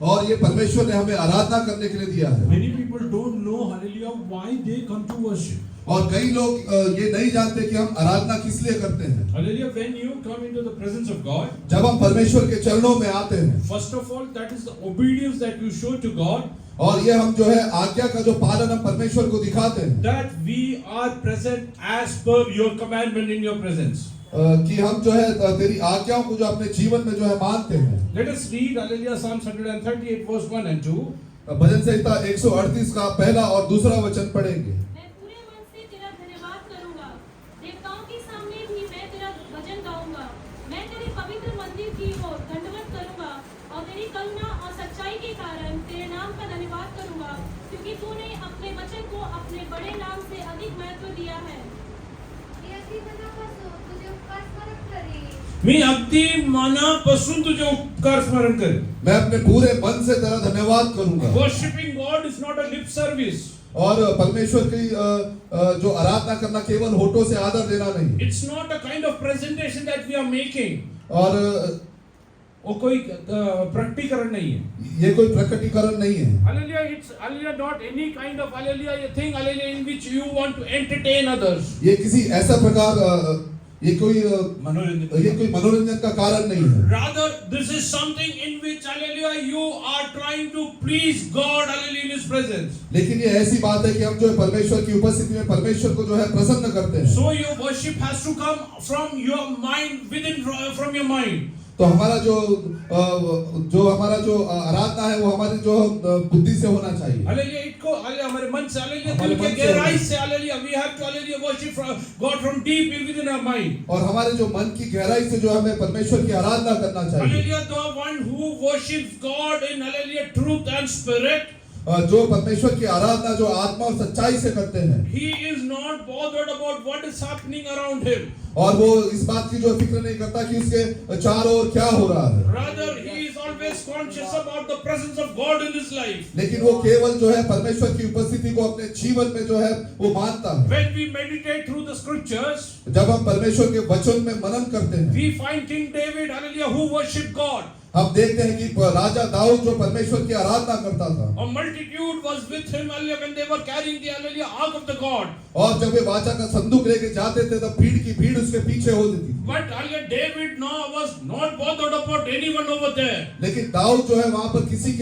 और ये परमेश्वर ने हमें आराधना करने के लिए दिया है। Many people don't know, hallelujah, why they come to worship. और कई लोग ये नहीं जानते कि हम आराधना किस लिए करते हैं। Hallelujah, when you come into the presence of God, जब हम परमेश्वर के चरणों में आते हैं, first of all, that is the obedience that you show to God, और ये हम जो है आज्ञा का जो पालन हम परमेश्वर को दिखाते हैं, that we are present as per your commandment in your presence. कि हम जो है तेरी आज्ञाओं को जो अपने जीवन में जो है मानते हैं। Let us read, hallelujah, Psalms 138 verse 1 and 2. भजन संहिता 138 का पहला और दूसरा वचन पढ़ेंगे। मैं पूरे मन से तेरा धन्यवाद करूंगा, देवताओं के सामने भी मैं तेरा भजन गाऊंगा। मैं तेरे पवित्र मंदिर की ओर दंडवत करूंगा और तेरी करुणा और सच्चाई के कारण तेरे नाम का धन्यवाद करूंगा, क्योंकि तूने अपने वचन को अपने बड़े नाम से अधिक महत्व दिया है। मी अगदी मनापासून तुझे उपकार स्मरण करेन. मैं अपने पूरे मन से तेरा धन्यवाद करूंगा। Worshiping God is not a lip service. और परमेश्वर की जो आराधना करना केवल होठों से आदर देना नहीं। It's not a kind of presentation that we are making. और वो कोई प्रकटीकरण नहीं है. ये कोई प्रकटीकरण नहीं है। Hallelujah, it's hallelujah not any kind of hallelujah thing hallelujah in which you want to entertain others. ये किसी ऐसा प्रकार ये कोई मनोरंजन का कारण नहीं है। Rather, this is something in which hallelujah you are trying to please God hallelujah in His presence. लेकिन ये ऐसी बात है कि हम जो है परमेश्वर की उपस्थिति में परमेश्वर को जो है प्रसन्न करते हैं। So your worship has to come from your mind, within from your mind. तो हमारा जो हमारा जो आराधना है वो हमारी जो बुद्धि से होना चाहिए। हालेलुया, इनको हालेलुया हमारे मन से हालेलुया, दिल के गहराई से hallelujah, we have to hallelujah worship God from deep within our mind. और हमारे जो मन की गहराई से जो हमें परमेश्वर की आराधना करना चाहिए। Hallelujah, the one who worships God in hallelujah truth and spirit, जो परमेश्वर की आराधना जो आत्मा और सच्चाई से करते हैं, he is not bothered about what is happening around him. और वो इस बात की जो फिक्र नहीं करता कि उसके चारों ओर क्या हो रहा है। Rather, he is always conscious about the presence of God in his life. लेकिन वो केवल जो है परमेश्वर की उपस्थिति को अपने जीवन में जो है वो मानता है। When we meditate through the scriptures, जब हम परमेश्वर के वचन में मनन करते हैं, we find King David, hallelujah, who worshiped God. हम देखते हैं कि राजा दाऊद जो परमेश्वर की आराधना करता था। A multitude was with him hallelujah when they were carrying the hallelujah ark of the God. और जब वे वाचा का संदूक लेके जाते थे तब भीड़ की भीड़ उसके पीछे होती थी। But hallelujah David now was not bothered about anyone over there. लेकिन दाऊद जो है वहां पर किसी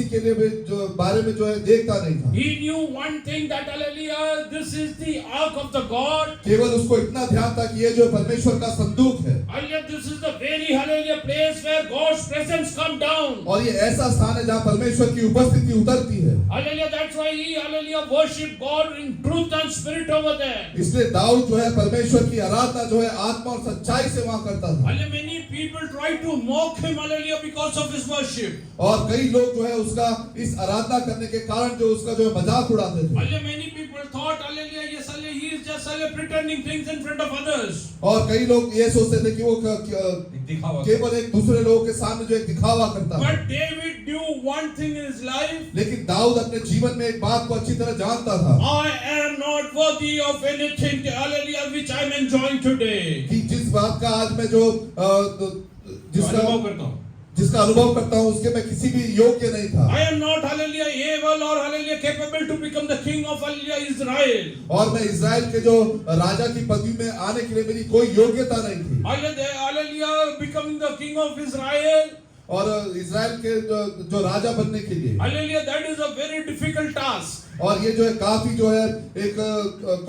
के लिए जो बारे में जो है देखता नहीं था। He knew one thing that hallelujah this is the ark of the God. केवल उसको इतना ध्यान था कि ये जो परमेश्वर का संदूक है, Hallelujah, this is the very hallelujah place where God's presence come down. और ये ऐसा स्थान है जहाँ परमेश्वर की उपस्थिति उतरती है। Hallelujah, that's why he hallelujah worship God in truth and spirit over there. इसलिए दाऊद जो है परमेश्वर की आराधना जो है आत्मा और सच्चाई से वहां करता था। Hallelujah, many people try to mock him hallelujah because of his worship. और कई लोग जो है उसका इस आराधना करने के कारण जो उसका जो है मजाक उड़ाते थे। Hallelujah, many people thought hallelujah yes hallelujah he is just hallelujah pretending things in front of others. और कई लोग ये सोचते थे कि वो केवल एक दूसरे लोगों के सामने जो एक दिखावा करता है। But David knew one thing in his life. लेकिन दाऊद अपने जीवन में एक बात को अच्छी तरह जानता था। I am not worthy of anything hallelujah which I am enjoying today. कि जिस बात का आज मैं जो जिसका अनुभव करता हूँ उसके मैं किसी भी योग्य नहीं था। I am not hallelujah able or hallelujah capable to become the king of hallelujah Israel. और मैं इज़राइल के जो राजा की पदवी में आने के लिए मेरी कोई योग्यता नहीं थी। Hallelujah becoming the king of Israel. और इज़राइल के जो राजा बनने के लिए Hallelujah, that is a very difficult task. और ये जो है काफी जो है एक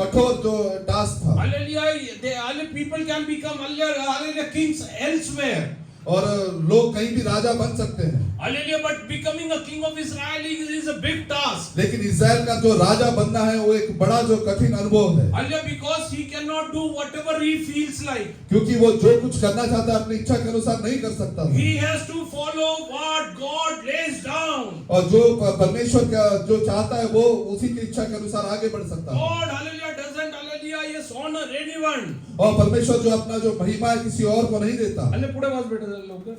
कठोर जो टास्क था। Hallelujah, people can become hallelujah kings elsewhere. और लोग कहीं भी राजा बन सकते हैं। Hallelujah, but becoming a king of Israel is a big task. लेकिन इज़राइल का जो राजा बनना है वो एक बड़ा जो कठिन अनुभव है। Hallelujah, because he cannot do whatever he feels like. क्योंकि वो जो कुछ करना चाहता है अपनी इच्छा के अनुसार नहीं कर सकता। He has to follow what God lays down. और जो परमेश्वर का जो चाहता है वो उसी की इच्छा के अनुसार आगे बढ़ सकता है। God hallelujah doesn't hallelujah yes honor anyone. और परमेश्वर जो अपना जो महिमा है किसी और को नहीं देता। हल्ले पुढे वाच बेटा लवकर.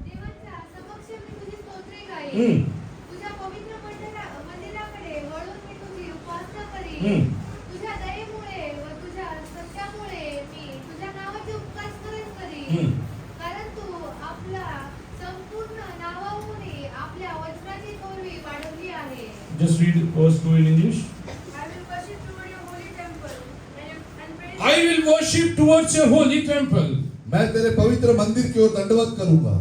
देवाच्या समक्ष मी तुझी स्तोत्रे गाईन. तुझ्या पवित्र मंदिराकडे वळून मी तुझी उपासना करीन. तुझ्या दयेमुळे व तुझ्या सत्यामुळे मी तुझ्या नावाचे उपकार करीन. कारण तू आपला संपूर्ण नावाहून Just read verse 2 in English. I will worship toward your holy temple I will worship towards your holy temple मैं तेरे पवित्र मंदिर की ओर दंडवत करूंगा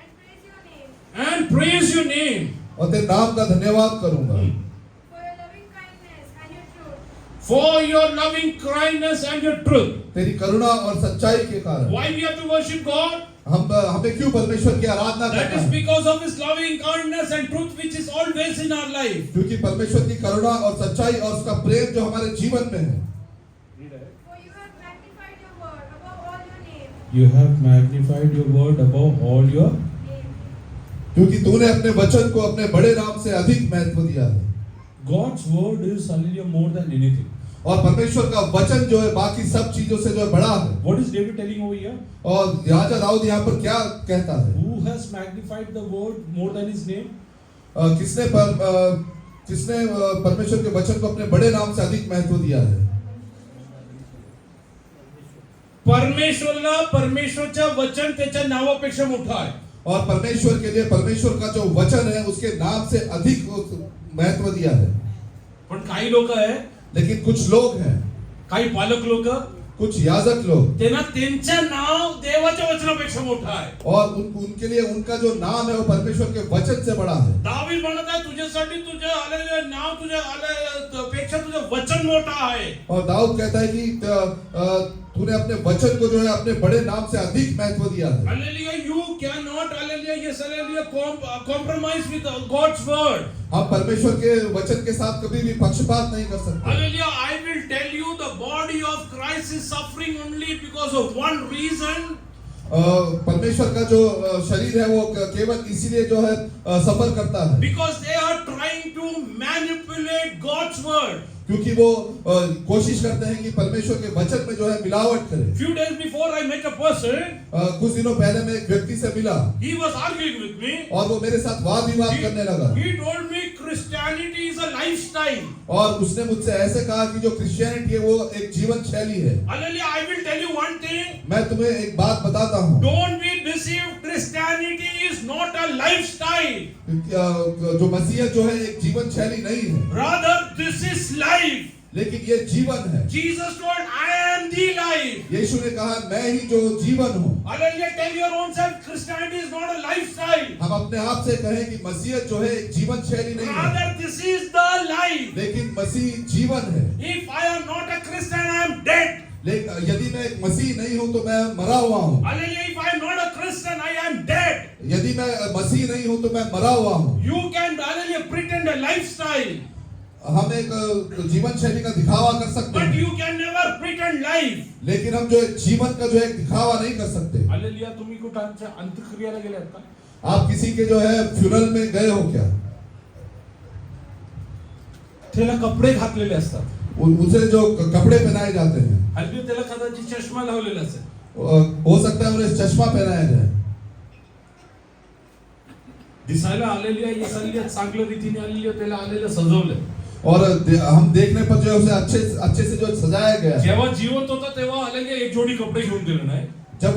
and praise your name and praise your name और तेरे नाम का धन्यवाद करूंगा for your loving kindness and your truth. for your loving kindness and your truth. तेरी करुणा और सच्चाई के कारण। Why we have to worship God? हमें क्यों परमेश्वर की आराधना That करना is है? because of His loving kindness and truth, which is always in our life. क्योंकि परमेश्वर की करुणा और सच्चाई और उसका प्रेम जो हमारे जीवन में है। For you have magnified your word above all your name. You have magnified your word above all your. क्योंकि तूने अपने वचन को अपने बड़े नाम से अधिक महत्व दिया है। God's word is hallelujah more than anything. और परमेश्वर का वचन जो है बाकी सब चीजों से जो है बड़ा है। What is David telling over here? और राजा दाऊद यहाँ पर क्या कहता है? Who has magnified the word more than his name? किसने परमेश्वर के वचन को अपने बड़े नाम से अधिक महत्व दिया है? परमेश्वरला परमेश्वरच्या वचन त्याच्या नावापेक्षा मोठा आहे. और परमेश्वर के लिए परमेश्वर का जो वचन है उसके नाम से अधिक महत्व दिया है। पण काही लोक आहे, लेकिन कुछ लोग हैं, काही पालक लोक, कुछ याजक लोग, त्यांना त्यांच्या नाव देवाच्या वचनापेक्षा मोठा आहे. और उनके लिए उनका जो नाम है वो परमेश्वर के वचन से बड़ा है। दावीद म्हणत आहे तुझ्यासाठी तुझे आलेले नाव तुझ्या पेक्षा तुझं वचन मोठा आहे. और दाऊद कहता है कि तूने अपने वचन को जो है अपने बड़े नाम से अधिक महत्व दिया है। Hallelujah, you cannot hallelujah, yes hallelujah, compromise with God's word. हम परमेश्वर के वचन के साथ कभी भी पक्षपात नहीं कर सकते। Hallelujah, I will tell you the body of Christ is suffering only because of one reason. परमेश्वर का जो शरीर है वो केवल इसीलिए जो है सफर करता है Because they are trying to manipulate God's word. क्योंकि वो कोशिश करते हैं कि परमेश्वर के वचन में जो है मिलावट करें। Few days before I met a person, कुछ दिनों पहले मैं एक व्यक्ति से मिला he was arguing with me. और वो मेरे साथ वाद विवाद करने लगा He told me Christianity is a lifestyle. और उसने मुझसे ऐसे कहा कि जो क्रिश्चियनिटी है वो एक जीवन शैली है। Hallelujah, I will tell you one thing. मैं तुम्हें एक बात बताता हूँ, Don't be deceived. Christianity is not a lifestyle. जो मसीह जो है एक जीवन शैली नहीं है, Rather, this is life. लेकिन ये जीवन है। Jesus told, I am the life. यीशु ने कहा मैं ही जो जीवन हूँ। Hallelujah, tell your own self, Christianity is not a lifestyle. हम अपने आप से कहें कि मसीह जो है एक जीवन शैली नहीं है, Rather, this is the life. लेकिन मसीह जीवन है। If I am not a Christian, I am dead. लेकिन यदि मैं एक मसीह नहीं हूँ तो मैं मरा हुआ हूँ। Hallelujah, if I am not a Christian, I am dead. यदि मैं मसीह नहीं हूँ तो मैं मरा हुआ हूँ। You can, hallelujah, pretend a lifestyle. हम एक जीवन शैली का दिखावा कर सकते But हैं, you can never pretend life. लेकिन हम जो एक जीवन का जो एक दिखावा नहीं कर सकते। Hallelujah, तुम्ही कुठे अंत्यक्रियाला गेलात का? आप किसी के जो है फ्यूनरल में गए हो क्या? त्याला कपडे घातलेले असतात. उसे जो कपड़े पहनाए जाते हैं, हल्ली त्याला कदाचित चष्मा लावलेला असेल. हो सकता है उन्हें चश्मा पहनाया जाए। दिसायला आलेली आहे, येसायला चांगल्या रीतीने आलेली आहे, त्याला आलेलं सजवलंय. और हम देखने पर जो है उसे अच्छे से जो सजाया गया है। जेव्हा जिवंत होता तेव्हा आलेले एक जोडी कपडे घेऊन दिले नाही. जब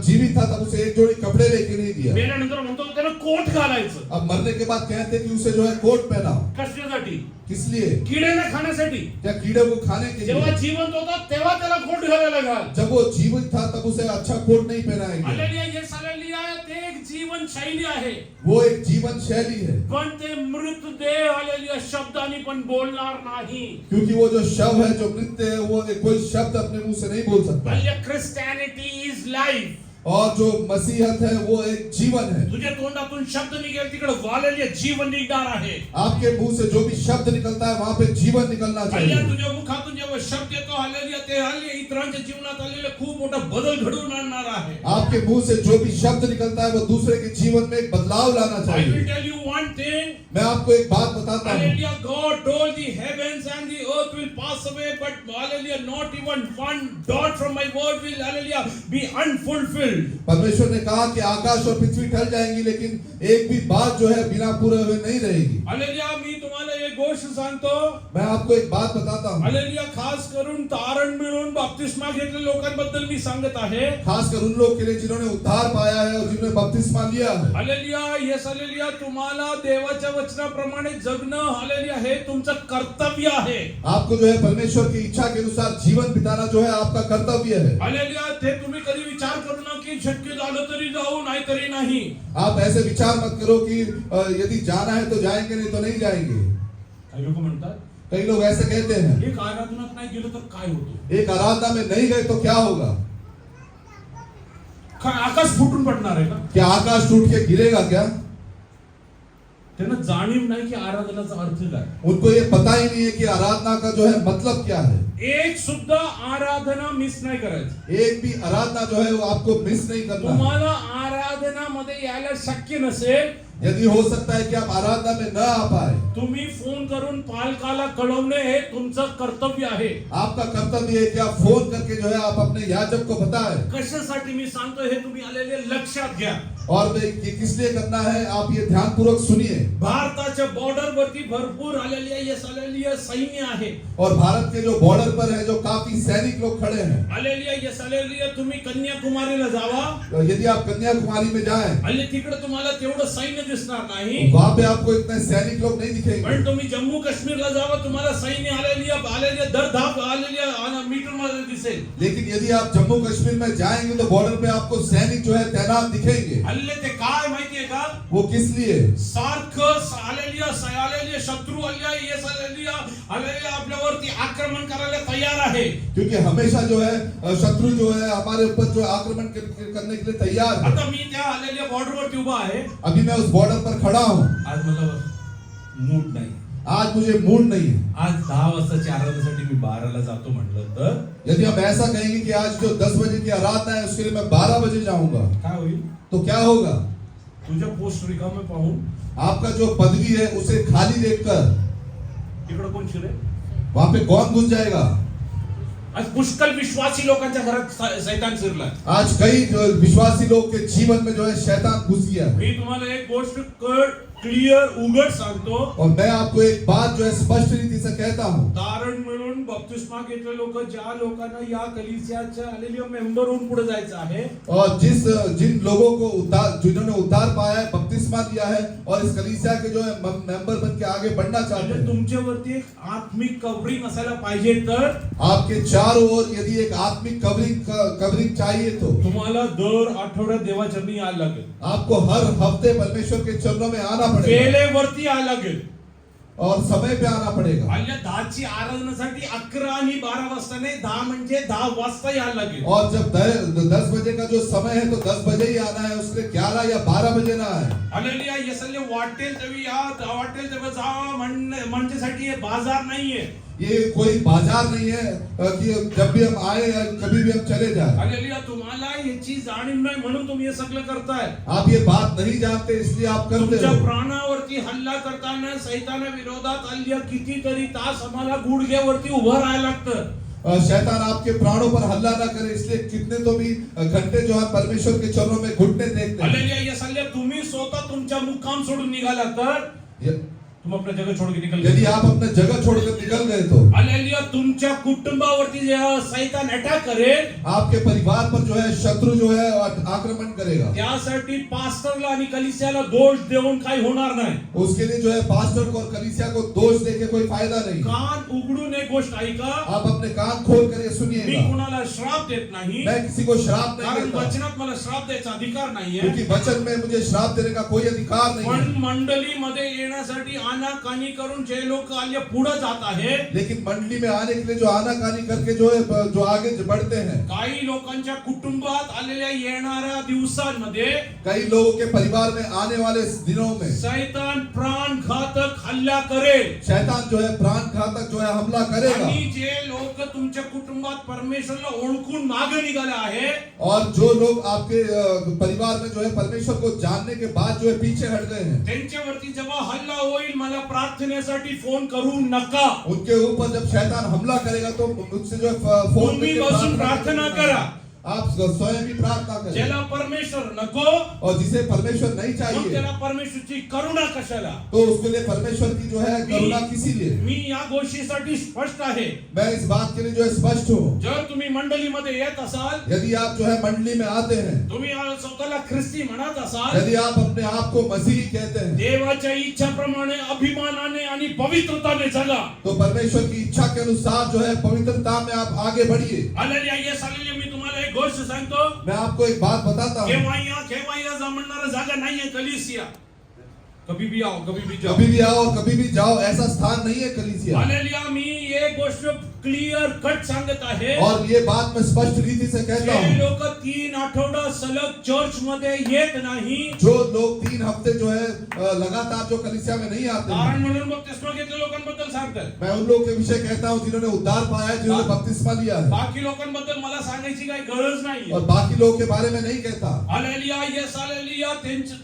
जीवित था तब उसे एक जोड़ी कपड़े लेके नहीं दिया। मेल्यानंतर म्हणतो त्याला कोट घालायचं. अब मरने के बाद कहते कि उसे जो है कोट पहनाओ। कशासाठी? किस लिए? कीड़े न खाण्यासाठी. क्या कीड़े को खाने के जेव्हा लिए? जिवंत होता तेव्हा त्याला कोट घालायला घाल. जब वो जीवित था तब उसे अच्छा कोट नहीं पहनाया गया। हालेलुया, ये हालेलुया ते एक जीवन शैली आहे. वो एक जीवन शैली है, पण ते मृतदेह हालेलुया शब्दांनी पण बोलणार नाही. क्योंकि वो जो शव है, जो मृत्यु है, वो कोई शब्द अपने मुंह से नहीं बोल सकता। Hallelujah, Christianity is life. और जो मसीहत है वो एक जीवन है। तुझ्या तोंडातून शब्द निघेल तिकडे वालेले जीवन निघणार आहे. आपके मुंह से जो भी शब्द निकलता है वहां पे जीवन निकलना हालेलुया, चाहिए। तुझ्या मुखातून जेव्हा शब्द येतो हालेलुया, ते हालेलुया इतरांच्या जीवनात आलेले खूप मोठा बदल घडवून आणणार आहे. आपके मुंह से जो भी शब्द निकलता है वो दूसरे के जीवन में एक बदलाव लाना I will चाहिए। tell you one thing. मैं आपको एक बात बताता हूँ, Hallelujah, God told the heavens and the earth will pass away, but hallelujah, not even one dot from my word will hallelujah be unfulfilled. fulfilled. परमेश्वर ने कहा कि आकाश और पृथ्वी टल जाएंगी, लेकिन एक भी बात जो है बिना पूरे हुए नहीं रहेगी। हालेलुया. मी तुम्हाला एक गोष्ट सांगतो. मैं आपको एक बात बताता हूँ, हालेलुया. खास करून तारण मिळून बपतिस्मा घेतलेल्या लोकांबद्दल मी सांगत आहे. खासकर उन लोग के लिए जिन्होंने उद्धार पाया है और जिन्होंने बपतिस्मा लिया है। हालेलुया. Yes hallelujah. तुम्हाला देवाच्या वचनाप्रमाणे जगणं, हालेलुया, हे तुमचं कर्तव्य आहे. आपको जो है परमेश्वर की इच्छा के अनुसार जीवन बिताना जो है आपका कर्तव्य है। हालेलुया. ते तुम्ही कधी विचार करू नका की शक्य झालं तरी जाऊ, नाही तरी नाही. आप ऐसे विचार मत करो कि यदि जाना है तो जाएंगे, नहीं तो नहीं जाएंगे। काही लोक म्हणतात कई लोग ऐसे कहते हैं, एक आराधनात नाही गेलो तर काय होतं? एक आराधना में नहीं गए तो क्या होगा? काय आकाश फुटून पडणार आहे का? क्या आकाश टूट के गिरेगा क्या? त्यांना जाणीव नाही की आराधनाचा अर्थ काय. उनको ये पता ही नहीं है कि आराधना का जो है मतलब क्या है। एक सुद्धा आराधना मिस नाही करायची. एक भी आराधना जो है वो आपको मिस नहीं करना है। तुम्हाला आराधनामध्ये यायला शक्य नसेल, यदि हो सकता है कि आप आराधना में न आ पाए, तुम्ही फोन करून पालकाला कळवणे हे तुमचं कर्तव्य आहे. आपका कर्तव्य है कि आप फोन करके जो है आप अपने याजक को बताएं। कशासाठी मी सांगतो हे तुम्ही आलेले लक्षात घ्या. और ये किस लिए करना है आप ये ध्यान पूर्वक सुनिए। भारताच्या बॉर्डर वरती भरपूर आलेली सैन्य आहे. और भारत के जो बॉर्डर पर है जो काफी सैनिक लोग खड़े हैं। आलेली तुम्ही कन्याकुमारीला जावा. तो यदि आप कन्याकुमारी में जाएं, आणि तिकडे तुम्हाला तेवढं सैन्य दिसणार नाही. वहां पे आपको इतने सैनिक लोग नहीं दिखेंगे। पण तुम्ही जम्मू काश्मीरला जावा, तुम्हाला सैन्य आलेली दर धाप आलेली मीटर मध्ये दिसेल. लेकिन यदि आप जम्मू कश्मीर में जाएंगे तो बॉर्डर पे आपको सैनिक जो है तैनात दिखेंगे। हल्ले ते काय माहितीये का? वो किस लिए? सारखं आलेली शत्रू आलेली आपल्यावरती आक्रमण करायला तयार आहे. क्योंकि हमेशा जो है शत्रु जो है हमारे ऊपर जो आक्रमण करने के लिए तैयार है। आता मी त्या आलेल्या बॉर्डर वरती उभा आहे. अभी मैं उस बॉर्डर पर खड़ा हूँ। आज मला मूड नाही. आज मुझे मूड नहीं है। आज 10 वाजताची आराधनासाठी मी 12ला जातो म्हटलं तर यदि हम ऐसा कहेंगे कि आज जो 10 बजे की आराधना है उसके लिए मैं 12 बजे जाऊंगा, काय होईल? तो क्या होगा? तुझ्या पोस्ट रिकामे पाहून आपका जो पदवी है उसे खाली देखकर तिकडे कोण शिरे? वहां पे कौन घुस जाएगा? आज पुष्कळ विश्वासी लोकांच्या घरात शैतान शिरला. आज कई जो विश्वासी लोग के जीवन में जो है शैतान घुस गया है। मी तुम्हाला एक गोष्ट क्लियर उघड सांगतो. और मैं आपको एक बात जो है स्पष्ट रीति से कहता हूँ, तारण मिळून बपतिस्मा घेतले लोक, ज्या लोकांना या कलीसियाच्या आलेल्या मेंबर होऊन पुढे जायचं आहे, और जिन लोगों को जिन्होंने उद्धार पाया है, बपतिस्मा दिया है और इस कलीसिया के जो है मेंबर बन के आगे बढ़ना चाहते हैं, तुमच्यावरती एक आत्मिक कवरिंग असायला पाहिजे. तर आपके चारों ओर यदि एक आत्मिक कवरिंग चाहिए तो तुम्हाला दर आठवड्यात देवाचरणी यायला लागेल. आपको हर हफ्ते परमेश्वर के चरणों में आना पड़ेगा वेळेवरती यायला लागेल. और समय पे आना पड़ेगा. आल्या 10ची आराधनासाठी 11 आणि 12 वाजता नाही, 10 म्हणजे 10 वाजता यायला लागेल. और जब 10 बजे का जो समय है तो 10 बजे ही आना है, उसके 11 या 12 बजे ना आए. हालेलुया. यसले वाटेल तेव्हा या, वाटेल तेव्हा जा म्हणण्यासाठी हे बाजार नाहीये. ये कोई बाजार नहीं है कि जब भी हम आए या कभी भी हम चले जाए. हालेलुया. तुम्हाला याची जाणीव नाही म्हणून तुम्ही हे सगळं करताय. आप ये बात नहीं जानते इसलिए आप करते तुमच्या हो. प्राणावरती हल्ला करताना सैताना विरोधात आल्या कितीतरी तास आम्हाला गुडघ्यावरती उभं राहायला लागतं. शैतान आपके प्राणों पर हल्ला ना करे इसलिए कितने तो भी घंटे जो है परमेश्वर के चरणों में घुटने टेकते हैं. हालेलुया. यसले तुम्ही स्वतः तुमच्या मुक्काम सोडून निघाला तर तुम अपना जगह छोड़ के निकल यदि आप अपने जगह छोड़कर निकल गए तो हालेलुया. तुमच्या कुटुंबावरती जेव्हा सैतान अटॅक करेल, आपके परिवार पर जो है शत्रु जो है आक्रमण करेगा. त्यासाठी पास्टरला आणि कलीसियाला दोष देऊन काही होणार नाही. उसके लिए जो है पास्टर को और कलीसिया को दोष देके कोई फायदा नहीं. कान उघडून एक गोष्ट ऐका. आप अपने कान खोल कर ये मी सुनिएगा. कुणाला श्राप देत नाही, मैं किसी को श्राप नहीं कारण देता, वचनात मला श्राप द्यायचा अधिकार नाहीये. क्योंकि वचन में मुझे श्राप देने का कोई अधिकार नहीं पण है. मंडळीमध्ये येण्यासाठी आनाकानी करून जे लोक आले पुढे जात आहे, लेकिन मंडली में आने के लिए जो आनाकानी करके जो है जो आगे बढ़ते हैं, काही लोकांच्या कुटुंबात आलेल्या येणाऱ्या दिवसांमध्ये कई लोगों के परिवार में आने वाले दिनों में सैतान प्राणघातक हल्ला करेल. शैतान जो है प्राण घातक जो है हमला करेगा. आणि जे लोक तुमच्या कुटुंबात परमेश्वरला ओळखून मागे निघाले आहे, और जो लोग आपके परिवार में जो है परमेश्वर को जानने के बाद जो है पीछे हट गए हैं, त्यांच्यावरती जेव्हा हल्ला होईल मला प्रार्थनेसाठी फोन करू नका. उनके ऊपर जब शैतान हमला करेगा तो मुझसे जो है फोन तुम्ही करके बसून प्रार्थना करा. आप स्वयं ही प्रार्थना करें। ज्याला परमेश्वर नको और जिसे परमेश्वर नहीं मग चाहिए त्याला परमेश्वरची करुणा कशाला? तो उसके लिए परमेश्वर की जो है करुणा किसी लिए। मी या गोष्टीसाठी स्पष्ट आहे, मैं इस बात के लिए जो है स्पष्ट हूँ। जर तुम्ही मंडळीमध्ये येत असाल, यदि आप जो है मंडली में आते हैं, तुम्ही स्वतःला ख्रिस्ती म्हणत असाल, यदि आप अपने आप को मसीही कहते हैं, देवाच्या इच्छाप्रमाणे अभिमानाने आणि पवित्रताने जगा। तो परमेश्वर की इच्छा के अनुसार जो है पवित्रता में आप आगे बढ़िए। Hallelujah, yes hallelujah. मी तुम्हाला एक गोष्ट सांगतो, मैं आपको एक बात बताता हूँ, केव्हा या जा म्हणणारा जागा नाहीये कलीसिया। कभी भी आओ, कभी भी जाओ, कभी भी आओ और कभी भी जाओ, ऐसा स्थान नहीं है कलीसिया। हालेलुया। मी ये गोष्ट क्लियर कट सांगत आहे, और ये बात मैं स्पष्ट रीति से कहता जे हूँ, लोक 3 आठवडा सलग चर्च मध्ये येत नाही, जो लोग 3 हफ्ते जो है लगातार जो कलीसिया में नहीं आते कारण हैं, म्हणून बपतिस्मा घेतलेल्या लोकांबद्दल सांगतात। मैं उन लोगों के विषय कहता हूँ जिन्होंने उद्धार पाया है, जिन्होंने बपतिस्मा लिया है, बाकी लोकांबद्दल मला सांगायची काही गरज नाही। और बाकी लोगों के बारे में नहीं कहता। Hallelujah, yes hallelujah.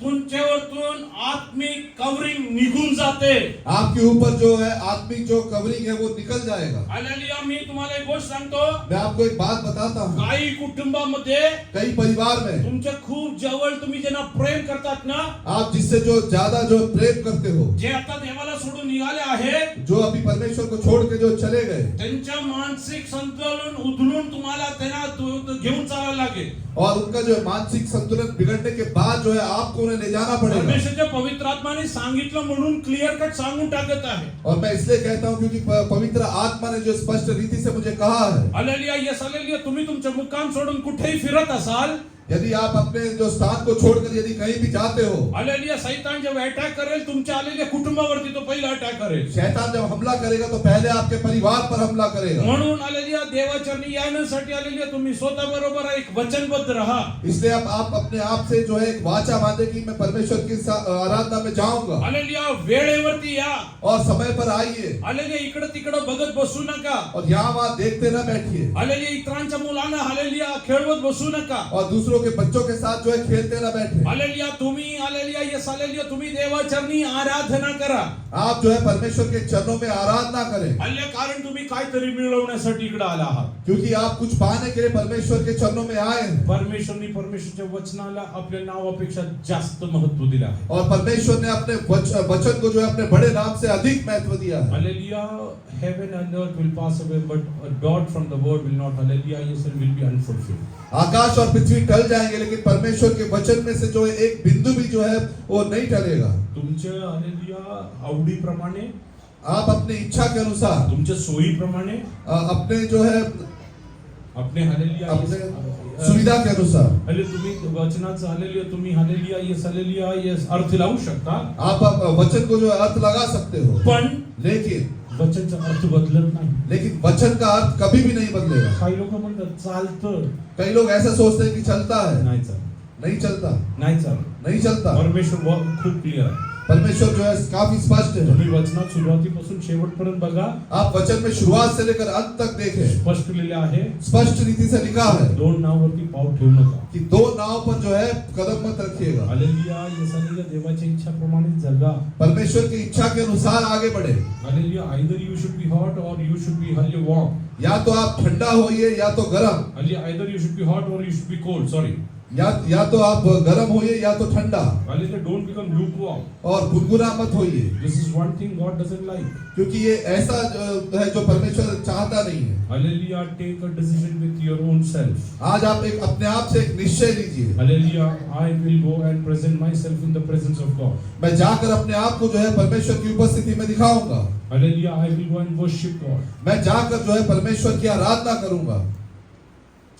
तुमच्यावरतून आत्मिक कवरिंग निघून जाते। आपके ऊपर जो है आत्मिक जो कवरिंग है वो निकल जाएगा। हालेलुया। मी तुम्हाला एक गोष्ट सांगतो, मैं आपको एक बात बताता हूँ, काही कुटुंबामध्ये कई परिवार में तुमच्या खूप जवळ तुम्ही ज्यांना प्रेम करतात ना, आप जिससे जो ज्यादा जो प्रेम करते हो, जे आता देवाला सोडून निघाले आहेत, जो अभी परमेश्वर को छोड़ के जो चले गए, त्यांच्या मानसिक संतुलन उधळून तुम्हाला त्यांना घेऊन चालायला लागेल। और उनका जो है मानसिक संतुलन बिगड़ने के बाद जो है आपको उन्हें ले जाना पड़ेगा। परमेश्वरच्या पवित्र आत्माने सांगितलं म्हणून क्लियर कट सांगून टाकत आहे। और मैं इसलिए कहता हूँ क्योंकि पवित्र आत्मा ने जो स्पष्ट रीति से मुझे कहा है, हालेलुया, येस हालेलुया। तुम्ही तुमचं मुक्काम सोडून कुठेही फिरत असाल, यदि आप अपने जो स्थान को छोड़कर यदि कहीं भी जाते हो, हालेलुया, शैतान जब अटॅक करेल तुमच्या आलेल्या कुटुंबावरती, तो पहिला अटॅक करेल। शैतान जब हमला करेगा तो पहले आपके परिवार पर हमला करेगा। म्हणून हालेलुया, देवाचरणी येण्यासाठी हालेलुया तुम्ही स्वतः बरोबर एक वचनबद्ध रहा। इसलिए अब आप अपने आप से जो है एक वाचा बांधे कि मैं परमेश्वर की आराधना में जाऊंगा, हालेलुया, वेळेवरती या। और समय पर आइए, हालेलुया, इकडे तिकडे बघत बसू नका। और यहाँ वहाँ देखते न बैठिए, हालेलुया, इतरांच्या मुलांना हालेलुया खेळवत बसू नका। और दूसरों के बच्चों के साथ जो है खेलते न बैठे। हालेलुया, तुम्ही हालेलुया, येस हालेलुया, तुम्ही देवाचरणी आराधना करा। आप जो है परमेश्वर के चरणों में आराधना करें, हालेलुया, कारण तुम्ही काहीतरी मिळवण्यासाठी इकडे आला आहात। क्योंकि आप कुछ पाने के लिए परमेश्वर के चरणों में आए हैं। परमेश्वरने परमेश्वरच्या वचनाला आपल्या नावापेक्षा जास्त महत्व दिलं आहे। और परमेश्वर ने अपने वचन को जो है अपने बड़े नाम से अधिक महत्व दिया है। Hallelujah, heaven and earth will pass away but a dot from the word will not, hallelujah, yes, and will be unfulfilled। आकाश और पृथ्वी टल जाएंगे, लेकिन परमेश्वर के वचन में से जो है एक बिंदु भी जो है वो नहीं टलेगा। तुमच्या हालेलुया आवडीप्रमाणे, आप अपनी इच्छा के अनुसार, तुमच्या सोयीप्रमाणे, अपने जो है अपने हालेलुया, अपने सुविधा के अनुसार, हालेलुया, तुम्ही वचनाचं हालेलुया, तुम्ही हालेलुया, येस अर्थ लावू शकता। आप वचन को जो है अर्थ लगा सकते हो, पण लेकिन वचनचा अर्थ बदलत नाही। लेकिन वचन का अर्थ कभी भी नहीं बदलेगा। काही लोक म्हणतात चालतं, कई लोग ऐसा सोचते हैं कि चलता है, नाही चालत, नहीं चलता, नाही चालत। नहीं चलता। परमेश्वर खूप क्लियर आहे। परमेश्वर जो है काफी स्पष्ट है। तुम्ही वचनात सुरुवातीपासून शेवटपर्यंत बघा, आप वचन में शुरुआत से लेकर अंत तक देखें, स्पष्ट लिहिलेलं आहे, स्पष्ट रीति से लिखा है दोन नावावरती पाऊल ठेवू नका। कि 2 नाव पर जो है कदम मत रखिएगा। हालेलुया, येस हालेलुया, देवाच्या इच्छाप्रमाणे जगा। परमेश्वर की इच्छा के अनुसार आगे बढ़े। Hallelujah, either you should be hot or you should be hallelujah warm। या तो आप ठंडा होइए या तो गर्म, hallelujah, either you should be hot or you should be cold, sorry। या तो आप गर्म होइए या तो ठंडा, हालेलुया, don't become lukewarm। और गुनगुना मत होइए, This is one thing God doesn't like। क्योंकि ये ऐसा है जो परमेश्वर चाहता नहीं है। Hallelujah, take a decision with your own self। आज आप एक अपने आप से एक निश्चय लीजिए, hallelujah, I will go and present myself in the presence of God। मैं जाकर अपने आप को जो है परमेश्वर की उपस्थिति में दिखाऊंगा। Hallelujah, I will go and worship God। मैं जाकर जो है परमेश्वर की आराधना करूंगा।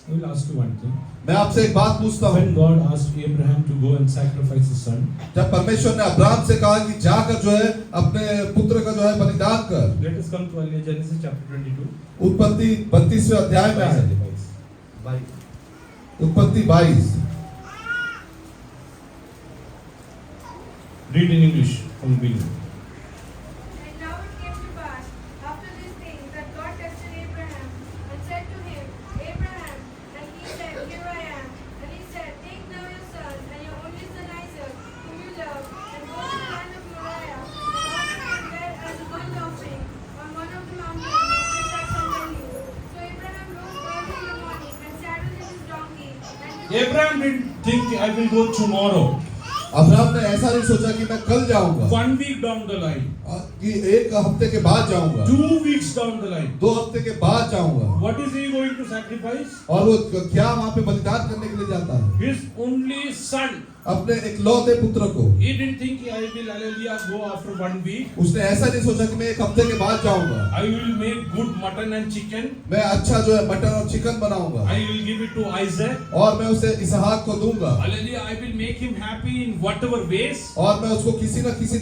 I will ask you one thing। मैं आपसे एक बात पूछता हूँ, When God asked Abraham to go and sacrifice his son, जब परमेश्वर ने अब्राहम से कहा कि जाकर जो है अपने पुत्र का जो है बलिदान कर, let us come to Genesis chapter 22। उत्पत्ति 32वें अध्याय में है। उत्पत्ति 22। Read in English from the beginning। And now it came to pass, after these things, that God tested Abraham, and said to him, Abraham. And he said, Here I am. And he said, Take now your son, and your only son Isaac, whom you love, and go to the land of Moriah, and offer him there as a burnt offering on one of the mountains of which I shall tell you. So Abraham rose early in the morning, and saddled his donkey, Abraham didn't think I will go tomorrow. Abraham ने ऐसा नहीं सोचा कि मैं कल जाऊंगा, 1 week down the line. कि एक हफ्ते के बाद जाऊंगा, 2 weeks down the line. 2 हफ्ते के बाद जाऊंगा। What is he going to sacrifice? और वो क्या वहां पे बलिदान करने के लिए जाता है? His only son. अपने इकलौते पुत्र को। He didn't think I will hallelujah go after 1 week. उसने ऐसा नहीं सोचा कि मैं एक हफ्ते के बाद जाऊंगा, I will make good mutton and chicken. मैं अच्छा जो है मटन और चिकन बनाऊंगा, I will give it to Isaac. और मैं उसे इसहाक को दूंगा, Hallelujah. I will make him happy in whatever ways. और मैं उसको किसी न किसी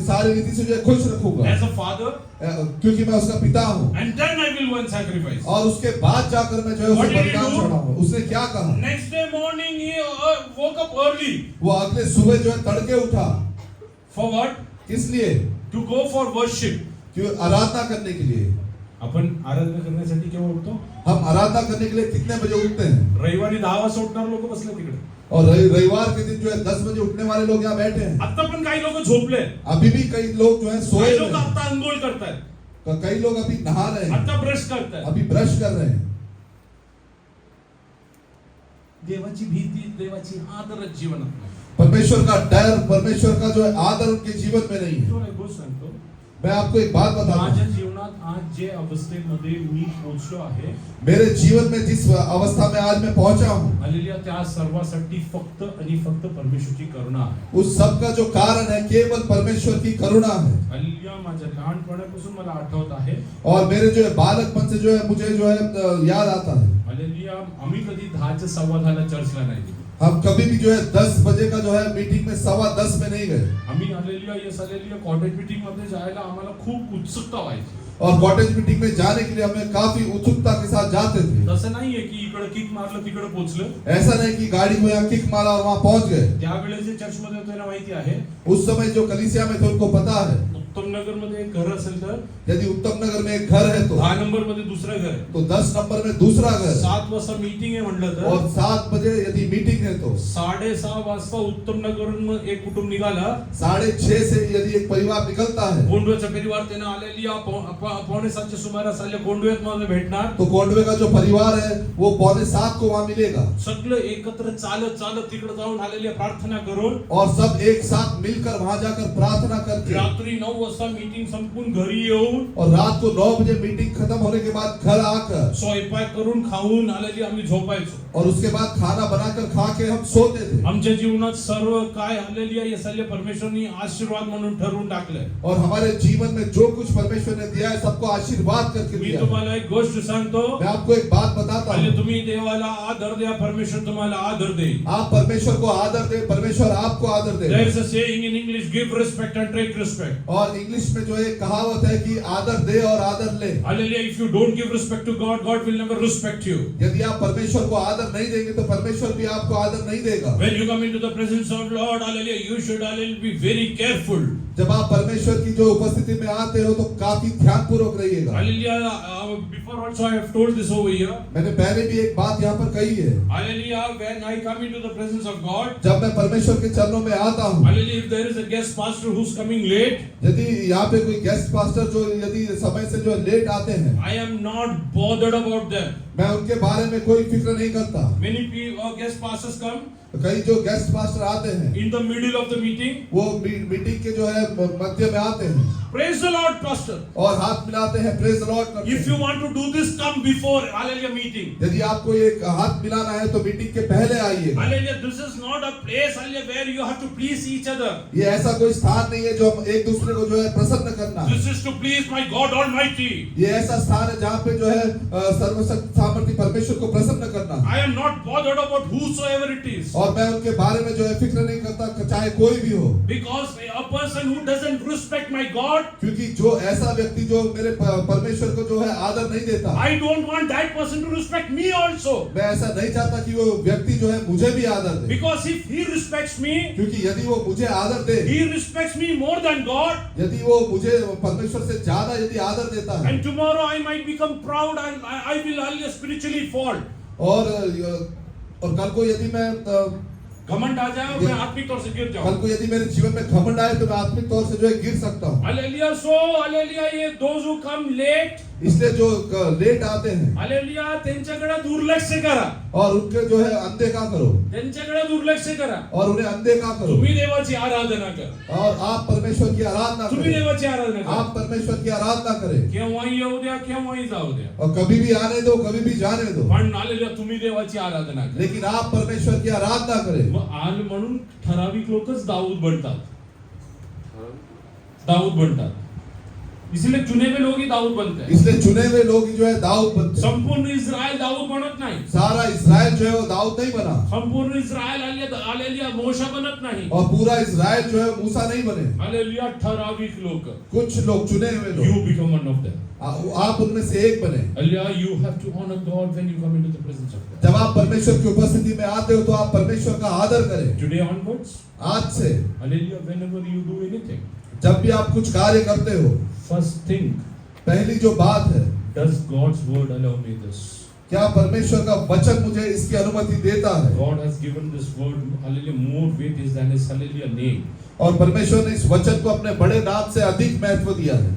सारी रीति से जो है खुश रखूंगा, As a father. क्योंकि मैं उसका पिता हूँ। And then I will go and sacrifice. और उसके बाद जाकर मैं जो है What उसे did he बलिदान do? चढ़ाऊंगा। उसने क्या कहा? Next day morning he woke up early. वो अगले सुबह जो है तड़के उठा। For what? किस लिए? To go for worship. क्यों? आराधना करने के लिए। आपण आराधना करण्यासाठी केव्हा उठतो? हम आराधना करने के लिए कितने बजे उठते हैं? रविवारी 10 वाजता उठणार लोक बसले तिकडे. और रविवार के दिन जो है 10 बजे उठने वाले लोग यहाँ बैठे हैं। आता पण काही लोक झोपले. अभी भी कई लोग जो है सोए काही हुए लोक हैं। आता अंघोळ करतायत. कई लोग अभी नहा रहे हैं, आता ब्रश करतायत. अभी ब्रश कर रहे हैं। देवाची भीती, देवाची आदरच जीवनात नाही. परमेश्वर का डर, परमेश्वर का जो है आदर उनके जीवन में नहीं है। तुला एक गोष्ट सांगतो. मैं आपको एक बात बताता माझ्या हूँ, जीवनात आज जे अवस्थेमध्ये मी पोहोचलो आहे, मेरे जीवन में जिस अवस्था में आज मैं पहुंचा हूँ, हालेलुया, त्या सर्वासाठी फक्त आणि फक्त परमेश्वराची करुणा आहे. उस सब का जो कारण है केवल परमेश्वर की करुणा है। हालेलुया. माझ्या लहानपणापासून मला आठवत आहे. और मेरे जो है बालकपन से जो है मुझे जो है याद आता है, हालेलुया, आम्ही कधी 10च्या 10:15 चर्चला नाही गेलो. हम कभी भी जो है 10 बजे का जो है मीटिंग में 10:15 में नहीं गए। आम्ही हालेलुया हालेलुया कॉटेज मीटिंग मध्ये जायला आम्हाला खूप उत्सुकता व्हायची. और कॉटेज मीटिंग में जाने के लिए हमें काफी उत्सुकता के साथ जाते थे। तसं नाहीये की इकडे किक मारलं तिकडे पोहोचलं. ऐसा नहीं कि गाड़ी को यहाँ किक मारा और वहाँ पहुंच गए। त्यावेळेस जे चर्च मध्ये होते ना माहिती आहे, उस समय जो कलीसिया में थे उनको पता है, उत्तम नगर मध्ये एक घर असेल तर यदि उत्तम नगर में एक घर है तो 10 नंबर मध्ये दुसरं घर आहे. तो 10 नंबर में दूसरा घर, 7 वाजता मीटिंग आहे म्हटलं तर और 7 बजे यदि मीटिंग है तो 6:30 वाजता उत्तम नगरवरून एक कुटुंब निघाला. 6:30 से यदि एक परिवार निकलता है कोंडव्याचा परिवार त्यानं आलेली 6:45च्या सुमारास आले कोंडव्यात मला भेटणार. तो कोंडवे का जो परिवार है वो 6:45 को वहाँ मिलेगा, सगळं एकत्र चालत चालत तिकडे जाऊन आलेली प्रार्थना करून और सब एक साथ मिलकर वहाँ जाकर प्रार्थना करके, रात्री 9 वाजता मीटिंग संपून घरी येऊन और रात को 9 बजे मीटिंग खत्म होने के बाद घर आकर स्वयंपाक करून खाऊन आलेली आम्ही झोपायचो. और उसके बाद खाना बनाकर खा के हम सोते थे। आमच्या जीवनात सर्व काय आलेली आहे यासाठी परमेश्वरनी आशीर्वाद म्हणून ठरवून टाकलंय. और हमारे जीवन में जो कुछ परमेश्वर ने दिया है सबको आशीर्वाद करके मी दिया है। तुम्हाला एक गोष्ट सांगतो. मैं आपको एक बात बताता पहिले हूँ, तुम्ही देवाला आदर द्या, परमेश्वर तुम्हाला आदर देईल. आप परमेश्वर को आदर दे, परमेश्वर आपको आदर दे। There is a saying in English, give respect and take respect. और इंग्लिश में जो एक कहावत है कि आदर दे और आदर ले। Hallelujah. If you don't give respect to God, God will never respect you. यदि आप परमेश्वर को आदर नहीं देंगे तो परमेश्वर भी आपको आदर नहीं देगा। When you come into the presence of Lord, hallelujah, you should hallelujah be very careful. जब आप परमेश्वर की जो उपस्थिति में आते हो तो काफी ध्यानपूर्वक रहिएगा। Hallelujah. Before also I have told this over here. मैंने पहले भी एक बात यहाँ पर कही है, Hallelujah. When I come into the presence of God, जब मैं परमेश्वर के चरणों में आता हूँ, hallelujah, if there is a guest pastor who's coming late, यदि यहाँ पे कोई गेस्ट पास्टर जो यदि समय से जो लेट आते हैं, I am not bothered about them. मैं उनके बारे में कोई फिक्र नहीं करता। Many people, guest pastors come कई जो गेस्ट पास्टर आते हैं in the middle of the meeting. वो मीटिंग के जो है मध्य में आते हैं Praise the Lord, pastor. और हाथ मिलाते हैं, प्रेज द लॉर्ड करते If you हैं। want to do this, come before hallelujah meeting. यदि आपको एक हाथ मिलाना है तो मीटिंग के पहले आइए। Hallelujah. This is not a place hallelujah where you have to please each other. ये ऐसा कोई स्थान नहीं है जो हम एक दूसरे को जो है प्रसन्न करना है। This is to please my God Almighty. ये ऐसा स्थान है जहाँ पे जो है सर्वशक्ति सामर्थ्य परमेश्वर को प्रसन्न करना है। I am not bothered about whosoever it is. और मैं उनके बारे में जो है फिक्र नहीं करता, चाहे कोई भी हो, Because a person who doesn't respect my God, क्योंकि जो ऐसा व्यक्ति जो मेरे परमेश्वर को जो है आदर नहीं देता, I don't want that person to respect me also. मैं ऐसा नहीं चाहता कि वो व्यक्ति जो है मुझे भी आदर दे, Because if he respects me, क्योंकि यदि वो मुझे आदर दे, he respects me more than God. यदि वो मुझे परमेश्वर से ज्यादा यदि आदर देता है, And tomorrow I might become proud and I will hallelujah spiritually fall. और कल को यदि मैं घमंड आ जाए और मैं आत्मिक तौर से गिर कल जाऊं. को यदि मेरे जीवन में घमंड आए तो मैं आत्मिक तौर से जो है गिर सकता हूँ। Hallelujah. So hallelujah, those who come late, इसलिए जो लेट आते हैं हालेलुया, त्यांच्याकडे दुर्लक्ष करा, और उनके जो है अनदेखा करो, त्यांच्याकडे दुर्लक्ष करा. और उन्हें अनदेखा करो, तुम्ही देवाची आराधना करा, और आप परमेश्वर की आराधना तुम्ही करें, देवाची आराधना करा. आप परमेश्वर की आराधना करें, केव्हाही येऊ द्या, केव्हाही जाऊ द्या, और कभी भी आने दो, कभी भी जाने दो, पण हालेलुया तुम्ही देवाची आराधना करा. लेकिन आप परमेश्वर की आराधना करें. मग आज म्हणून ठराविक लोकच दाऊद बनतात, दाऊद बनतात. इसलिए चुने हुए लोग ही दाऊद बनते हैं. इसलिए चुने हुए लोग ही जो है दाऊद बनते हैं. संपूर्ण इस्रायल दाऊद बनत नाही, सारा इस्राएल जो है वो दाऊद नहीं बना, संपूर्ण इस्रायल हालेलुया मोशा बनत नाही. और पूरा इस्राएल जो है मूसा नहीं बने. हालेलुया ठराविक लोक, कुछ लोग, चुने हुए you लोग, become one of them. आप उनमें से एक बने. Hallelujah, you have to honor God when you come into the presence of God. जब आप परमेश्वर की उपस्थिति में आते हो तो आप परमेश्वर का आदर करें. Today onwards, आज से hallelujah, whenever you do anything, जब भी आप कुछ कार्य करते हो, first thing, पहली जो बात है, does God's word allow me this? क्या परमेश्वर का वचन मुझे इसकी अनुमति देता है? God has given this word, hallelujah, more weight is than his hallelujah name. और परमेश्वर ने इस वचन को अपने बड़े नाम से अधिक महत्व दिया है.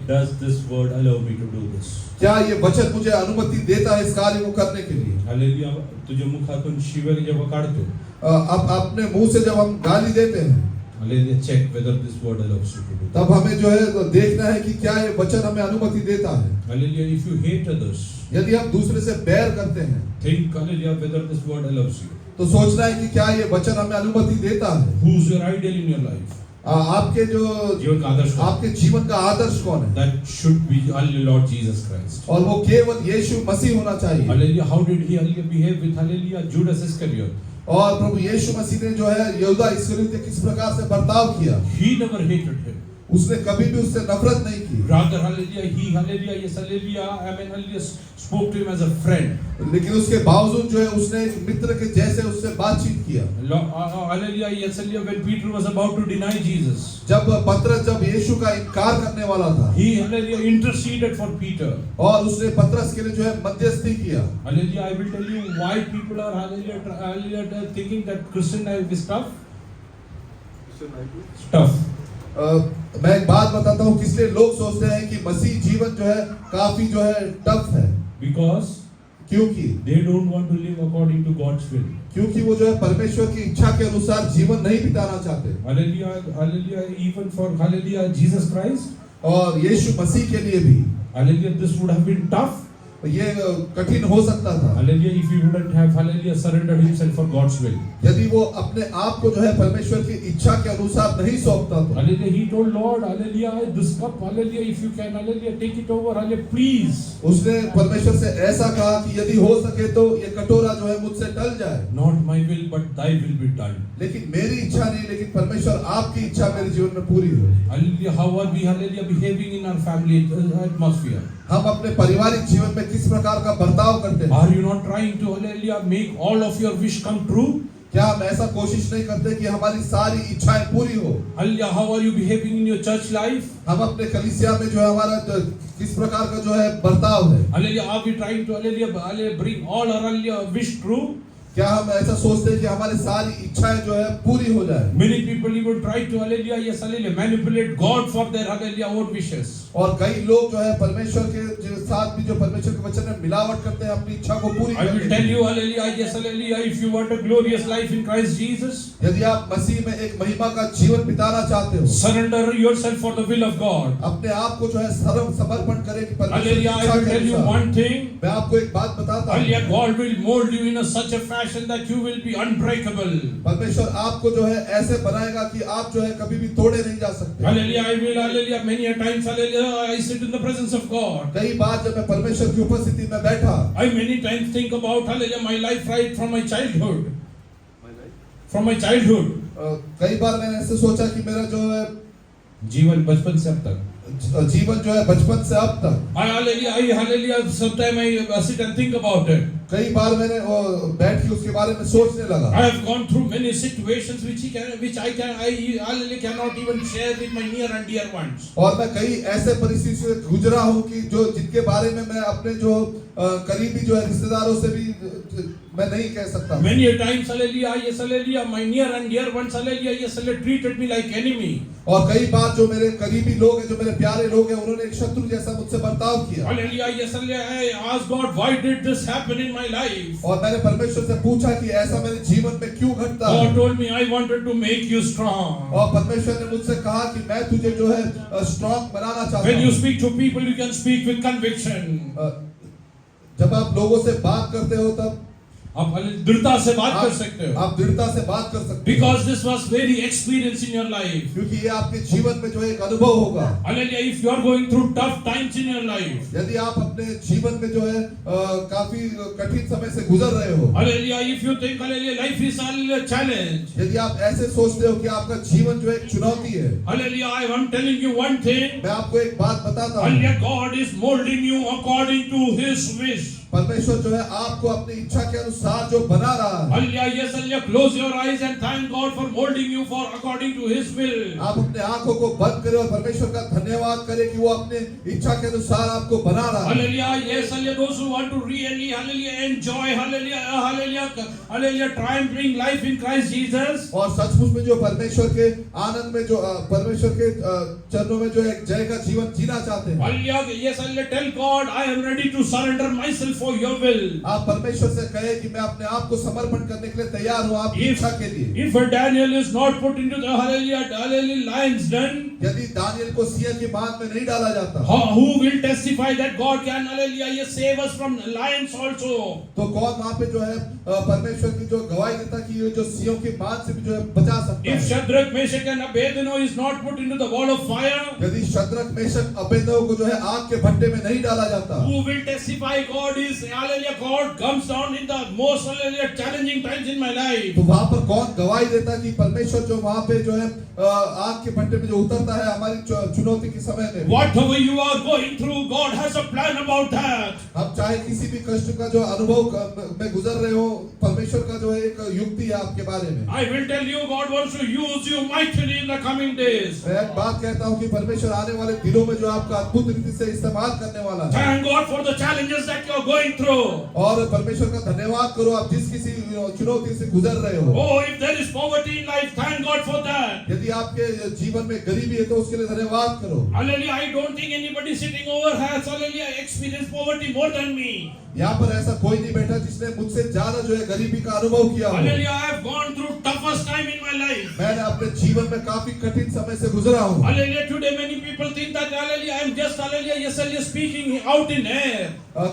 Does this word allow me to do this? क्या ये वचन मुझे अनुमति देता है इस कार्य को करने के लिए? हालेलुया, तुझे मुखातून शिव्या जेव्हा काढतो, अब अपने मुंह से जब हम गाली देते हैं, hallelujah, check whether this word allows you to do. तब हमें जो है तो देखना है कि क्या ये वचन हमें अनुमति देता है. Hallelujah, if you hate others, यदि हम दूसरे से बैर करते हैं, think hallelujah whether this word allows you. तो सोचना है कि क्या ये वचन हमें अनुमति देता है. Who's your idol in your life? आपके जो जीवन का आदर्श कौन? आपके जीवन का आदर्श कौन है? That should be hallelujah Lord Jesus Christ. और वो केवल यीशु मसीह होना चाहिए. Hallelujah, how did he hallelujah behave with hallelujah Judas Iscariot? और प्रभु यीशु मसीह ने जो है यहूदा इस्करियोती से किस प्रकार से बर्ताव किया. He never hated him. उसने कभी भी उससे नफरत नहीं की. Rather, hallelujah, he, hallelujah, yes, hallelujah, I mean, hallelujah, spoke to him as a friend. लेकिन उसके बावजूद जो है उसने एक मित्र के जैसे उससे बातचीत किया. Hallelujah, yes, hallelujah, when Peter was about to deny Jesus, जब पतरस जब यीशु का इनकार करने वाला था, he, hallelujah, interceded for Peter. और उसने पतरस के लिए जो है मध्यस्थी किया. Hallelujah, I will tell you why people are, hallelujah, thinking that Christian life is tough. Tough. मैं एक बात बताता हूँ किस लिए लोग सोचते हैं कि मसीह जीवन जो है काफी जो है टफ है. Because क्योंकि they don't want to live according to God's will. क्योंकि वो जो है परमेश्वर की इच्छा के अनुसार जीवन नहीं बिताना चाहते. Hallelujah, hallelujah, even for hallelujah Jesus Christ. और यीशु मसीह के लिए भी Hallelujah, this would have been tough. ये कठिन हो सकता था. Hallelujah, if he wouldn't have hallelujah surrendered himself for God's will. यदि वो अपने आप को जो है परमेश्वर की इच्छा के अनुसार नहीं सौंपता तो. Hallelujah, he told Lord, hallelujah, this cup, hallelujah, if you can, hallelujah, take it over, hallelujah, please. उसने परमेश्वर से ऐसा कहा कि यदि हो सके तो ये कटोरा जो है मुझसे टल जाए. Not my will, but thy will be done. लेकिन मेरी इच्छा नहीं, लेकिन परमेश्वर आपकी इच्छा मेरे जीवन में पूरी हो. Hallelujah, how are we, hallelujah, behaving in our family atmosphere? हम अपने पारिवारिक जीवन में किस प्रकार का बर्ताव करते हैं? Are you not trying to, hallelujah, make all of your wish come true? क्या हम ऐसा कोशिश नहीं करते कि हमारी सारी इच्छाएं पूरी हो? Hallelujah, how are you behaving in your church life? हम अपने कलीसिया में जो है हमारा किस प्रकार का जो है बर्ताव है? Hallelujah, are we trying to, hallelujah, bring all our, hallelujah, wish true? क्या हम ऐसा सोचते हैं कि हमारी सारी इच्छाएं जो है पूरी हो जाए? Many people even try to, hallelujah, yes, hallelujah, manipulate God for their, hallelujah, own wishes. और कई लोग जो है परमेश्वर के साथ भी जो परमेश्वर के वचन में मिलावट करते हैं अपनी इच्छा को पूरी I will करने tell के लिए. you, hallelujah, yes, hallelujah, if you want a glorious life in Christ Jesus, यदि आप मसीह में एक महिमा का जीवन बिताना चाहते हो, surrender yourself for the will of God. अपने आप को जो है समर्पण करें कि परमेश्वर की Hallelujah, I इच्छा will के tell you अनुसार. one thing. मैं आपको एक बात बताता हूँ. Hallelujah, God will mold you in such a fashion that you will be unbreakable. परमेश्वर आपको जो है ऐसे बनाएगा कि आप जो है कभी भी तोड़े नहीं जा सकते. Hallelujah, I will, hallelujah, many a times, hallelujah, I sit in the presence of God. कई बार जब मैं परमेश्वर की उपस्थिति में बैठा, I many times think about, hallelujah, my life right from my childhood. From my childhood. कई बार मैंने ऐसे सोचा कि मेरा जो है जीवन बचपन से अब तक. जीवन जो है बचपन से अब तक. Hallelujah, sometimes I sit and think about it. कई बार मैंने बैठ के उसके बारे में सोचने लगा. I have gone through many situations I cannot even share with my near and dear ones. और मैं कई ऐसे परिस्थिति से गुजरा हूँ कि जो जिनके बारे में मैं अपने जो करीबी जो है रिश्तेदारों से भी मैं नहीं कह सकता. Many a times, hallelujah, yes, hallelujah, my near and dear ones, hallelujah, yes, hallelujah, treated me like enemy. और कई बार जो मेरे करीबी लोग हैं, जो मेरे प्यारे लोग हैं, उन्होंने एक शत्रु जैसा मुझसे बर्ताव किया। Hallelujah. Yes, hallelujah. I asked God, why did this happen in my life? और मैंने परमेश्वर से पूछा कि ऐसा मेरे जीवन में क्यों घटता है। God told me, I wanted to make you strong. और परमेश्वर ने मुझसे कहा कि मैं तुझे जो है स्ट्रॉन्ग बनाना चाहता When you हूँ। speak to people, you can speak with conviction. जब आप लोगों से बात करते हो तब आप दृढ़ता से बात कर सकते हो. आप दृढ़ता से बात कर सकते हो। Because this was very experience in your life. क्योंकि ये आपके जीवन में जो एक अनुभव होगा। Hallelujah. If you are going through tough times in your life. यदि आप अपने जीवन में जो है काफी कठिन समय से गुजर रहे हो। Hallelujah. If you think, hallelujah, life is a challenge. यदि आप ऐसे सोचते हो कि आपका जीवन जो एक चुनौती है। Hallelujah. I am telling you one thing. मैं आपको एक बात बताता हूँ। Hallelujah. God is molding you according to His wish. परमेश्वर जो है आपको अपनी इच्छा के अनुसार जो बना रहा है। Hallelujah. Yes, hallelujah. Close your eyes and thank God for molding you for according to His will. आप अपने आंखों को बंद करें और परमेश्वर का धन्यवाद करें कि वो अपने इच्छा के अनुसार आपको बना रहा है। Hallelujah. Yes, hallelujah. Those who want to really, hallelujah, enjoy, hallelujah, hallelujah, hallelujah, triumphing life in Christ Jesus. और सचमुच में जो परमेश्वर के आनंद में जो परमेश्वर के चरणों में जो एक जय का जीवन जीना चाहते हैं। Hallelujah. Yes, hallelujah. Tell God, I am ready to surrender myself for your will. आप परमेश्वर से कहें कि मैं अपने आप को समर्पण करने के लिए तैयार हूँ आपकी इच्छा के लिए। If Daniel is not put into the hallelujah lion's den, यदि दानियल को सिंह की बांध में नहीं डाला जाता, who will testify that God can hallelujah save us from lions also? तो कौन वहाँ पे जो है परमेश्वर की जो गवाही देता कि ये जो सिंहों की बांध से भी जो है बचा सकता है। If Shadrach, Meshach and Abednego is not put into the wall of fire, यदि शद्रक मेशक अबेदnego को जो है आग के भट्टे में नहीं डाला जाता, who will testify God is hallelujah, God comes down in the most hallelujah challenging times in my life? तो वहाँ पर कौन गवाही देता कि परमेश्वर जो वहाँ पे जो है आग के भट्टे में जो उतरता है हमारी चुनौती के समय में। Whatever you are going through, God has a plan about that. हम चाहे किसी भी कष्ट का जो अनुभव में गुजर रहे हो, परमेश्वर का जो है एक युक्ति है आपके बारे में। I will tell you, God wants to use you mightily in the coming days. मैं एक बात कहता हूँ कि परमेश्वर आने वाले दिनों में जो आपका अद्भुत रीति से इस्तेमाल करने वाला है। Thank God for the challenges that you are going through. और परमेश्वर का धन्यवाद करो आप जिस किसी चुनौती से गुजर रहे हो। Oh, if there is poverty in life, thank God for that. यदि आपके जीवन में गरीबी है तो उसके लिए धन्यवाद करो। Hallelujah. I don't think anybody sitting over has hallelujah experienced poverty more than me. यहाँ पर ऐसा कोई नहीं बैठा जिसने मुझसे ज्यादा जो है गरीबी का अनुभव किया हो। Hallelujah. I have gone through toughest time in my life. मैंने अपने जीवन में काफी कठिन समय से गुजरा हूँ। Hallelujah. Today many people think that hallelujah I am just hallelujah yes hallelujah speaking out in air.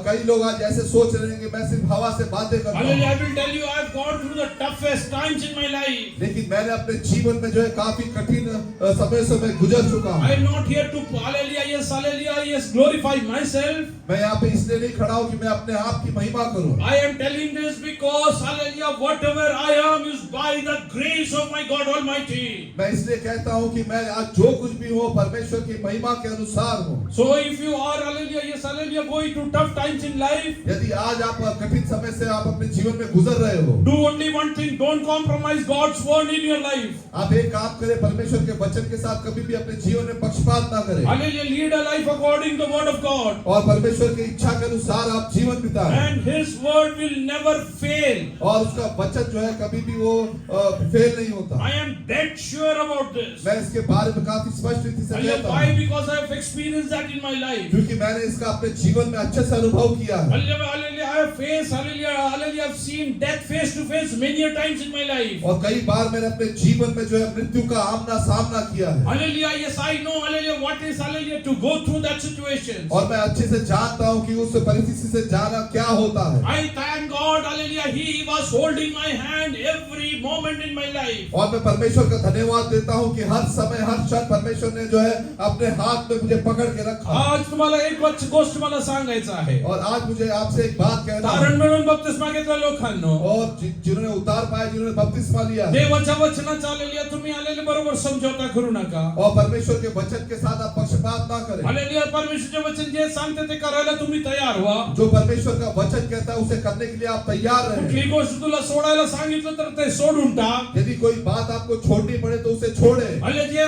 कई लोग आज ऐसे सोच रहे हैं कि मैं सिर्फ हवा से बातें करता Hallelujah. हूँ। I will tell you I have gone through the toughest times in my life. लेकिन मैंने अपने जीवन में जो है काफी कठिन समय से मैं गुजर चुका I हूँ। am not here to hallelujah yes glorify myself. मैं यहाँ पे इसलिए नहीं खड़ा हूँ कि मैं अपने आप की महिमा करूँ। I am telling this because hallelujah whatever I am is by the grace of my God Almighty. मैं इसलिए कहता हूँ कि मैं आज जो कुछ भी हूँ परमेश्वर की महिमा के अनुसार हूँ। So if you are hallelujah yes hallelujah going through tough times in life, यदि आज आप कठिन समय से आप अपने जीवन में गुजर रहे हो, do only one thing, don't compromise God's word in your life. आप एक काम करें, परमेश्वर के वचन के साथ कभी भी अपने जीवन में पक्षपात ना करें Hallelujah, lead a life according to the word of God. और परमेश्वर की इच्छा के अनुसार आप जीवन बिताएं And His word will never fail. और उसका वचन जो है कभी भी वो फेल नहीं होता। I am dead sure about this. मैं इसके बारे में काफी स्पष्ट रीति से Hallelujah, कहता why? हूँ Because I have experienced that in my life. क्योंकि मैंने इसका अपने जीवन में अच्छे से अनुभव किया है। Hallelujah, hallelujah, I have faced, hallelujah, hallelujah, I have seen death face to face many a times in my life. और कई बार मैंने अपने जीवन में जो है मृत्यु का आमना सामना किया है Hallelujah, yes, I know, hallelujah, what is, hallelujah, to go through that situation. और मैं अच्छे से जानता हूँ कि उस परिस्थिति से जाना क्या होता है। I thank God, hallelujah, He was holding my hand every moment in my life. और मैं परमेश्वर का धन्यवाद देता हूँ कि हर समय हर क्षण परमेश्वर ने जो है अपने हाथ में मुझे पकड़ के रखा। आज तुम्हाला एक गोष्ट मला सांगायचं आहे. और आज मुझे आपसे एक बात कहना है तारण मिळून बपतिस्मा घेतला लोकांनो, और जिन्होंने उतार पाया, जिन्होंने बपतिस्मा लिया है, देवाच्या वचनाचा हल्लेलुया तुम्ही आलेले बरोबर समझौता करू नका. और परमेश्वर के वचन के साथ आप पक्षपात ना करें। हल्लेलुया, परमेश्वरचे वचन जे सांगते ते करायला तुम्ही तयार व्हा. जो परमेश्वर का वचन कहता है उसे करने के लिए आप तैयार रहें। कुठली गोष्ट तुला सोडायला सांगितलं तर ते सोडून टाक. यदि कोई बात आपको छोड़नी पड़े तो उसे छोड़े। हल्लेलुया,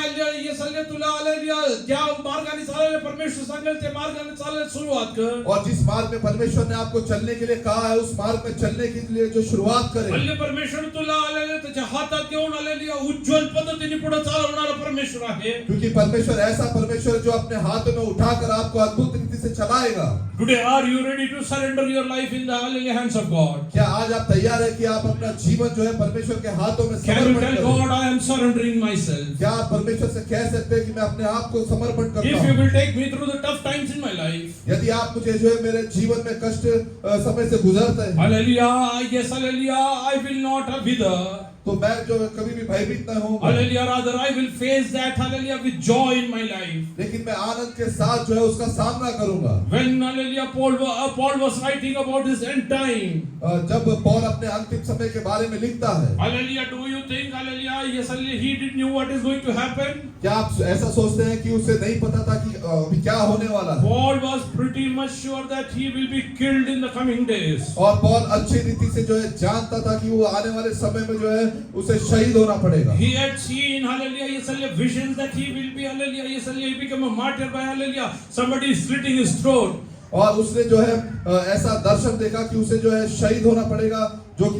हालेलुया तुला हालेलुया ज्या मार्गाने चालायला परमेश्वर सांगेल त्या मार्गाने चालायला सुरुवात कर. और जिस मार्ग में परमेश्वर ने आपको चलने के लिए कहा है, उस मार्ग में चलने के लिए जो शुरुआत करें. हालेलुया परमेश्वर तुला हालेलुया त्याच्या हातात घेऊन हालेलुया उज्ज्वल पद्धतीने पुढे चालवणारा परमेश्वर आहे. क्योंकि परमेश्वर ऐसा परमेश्वर है जो अपने हाथों में उठाकर आपको अद्भुत रीति से चलाएगा. Today are you ready to surrender your life in the hallelujah hands of God? क्या आज आप तैयार है कि आप अपना जीवन जो है परमेश्वर के हाथों में Can you समर्पण tell करें? God I am surrendering myself? क्या आप परमेश्वर से कह सकते हैं कि मैं अपने आप को समर्पण करता If you हूँ? will take me through the tough times in my life. यदि आप मुझे जो है मेरे जीवन में कष्ट समय से गुजरते हैं, Hallelujah, yes hallelujah, I will not wither. तो मैं जो कभी भी भयभीत न हूँ, Hallelujah, rather I will face that hallelujah with joy in my life. लेकिन मैं आनंद के साथ जो है उसका सामना करूंगा. When hallelujah Paul was writing about his end time. जब पौल अपने अंतिम समय के बारे में लिखता है, Hallelujah, do you think hallelujah yes hallelujah he didn't know what is going to happen? क्या आप ऐसा सोचते हैं कि उसे नहीं पता था कि अभी क्या होने वाला है? Paul was pretty much sure that he will be killed in the coming days. और पौल अच्छी रीति से जो है जानता था कि वो आने वाले समय में जो है उसे शहीद होना पड़ेगा. He had seen hallelujah yes hallelujah visions that he will be hallelujah yes hallelujah he become a martyr by hallelujah somebody slitting his throat. और उसने जो है ऐसा दर्शन देखा कि उसे जो है शहीद होना पड़ेगा, जो कि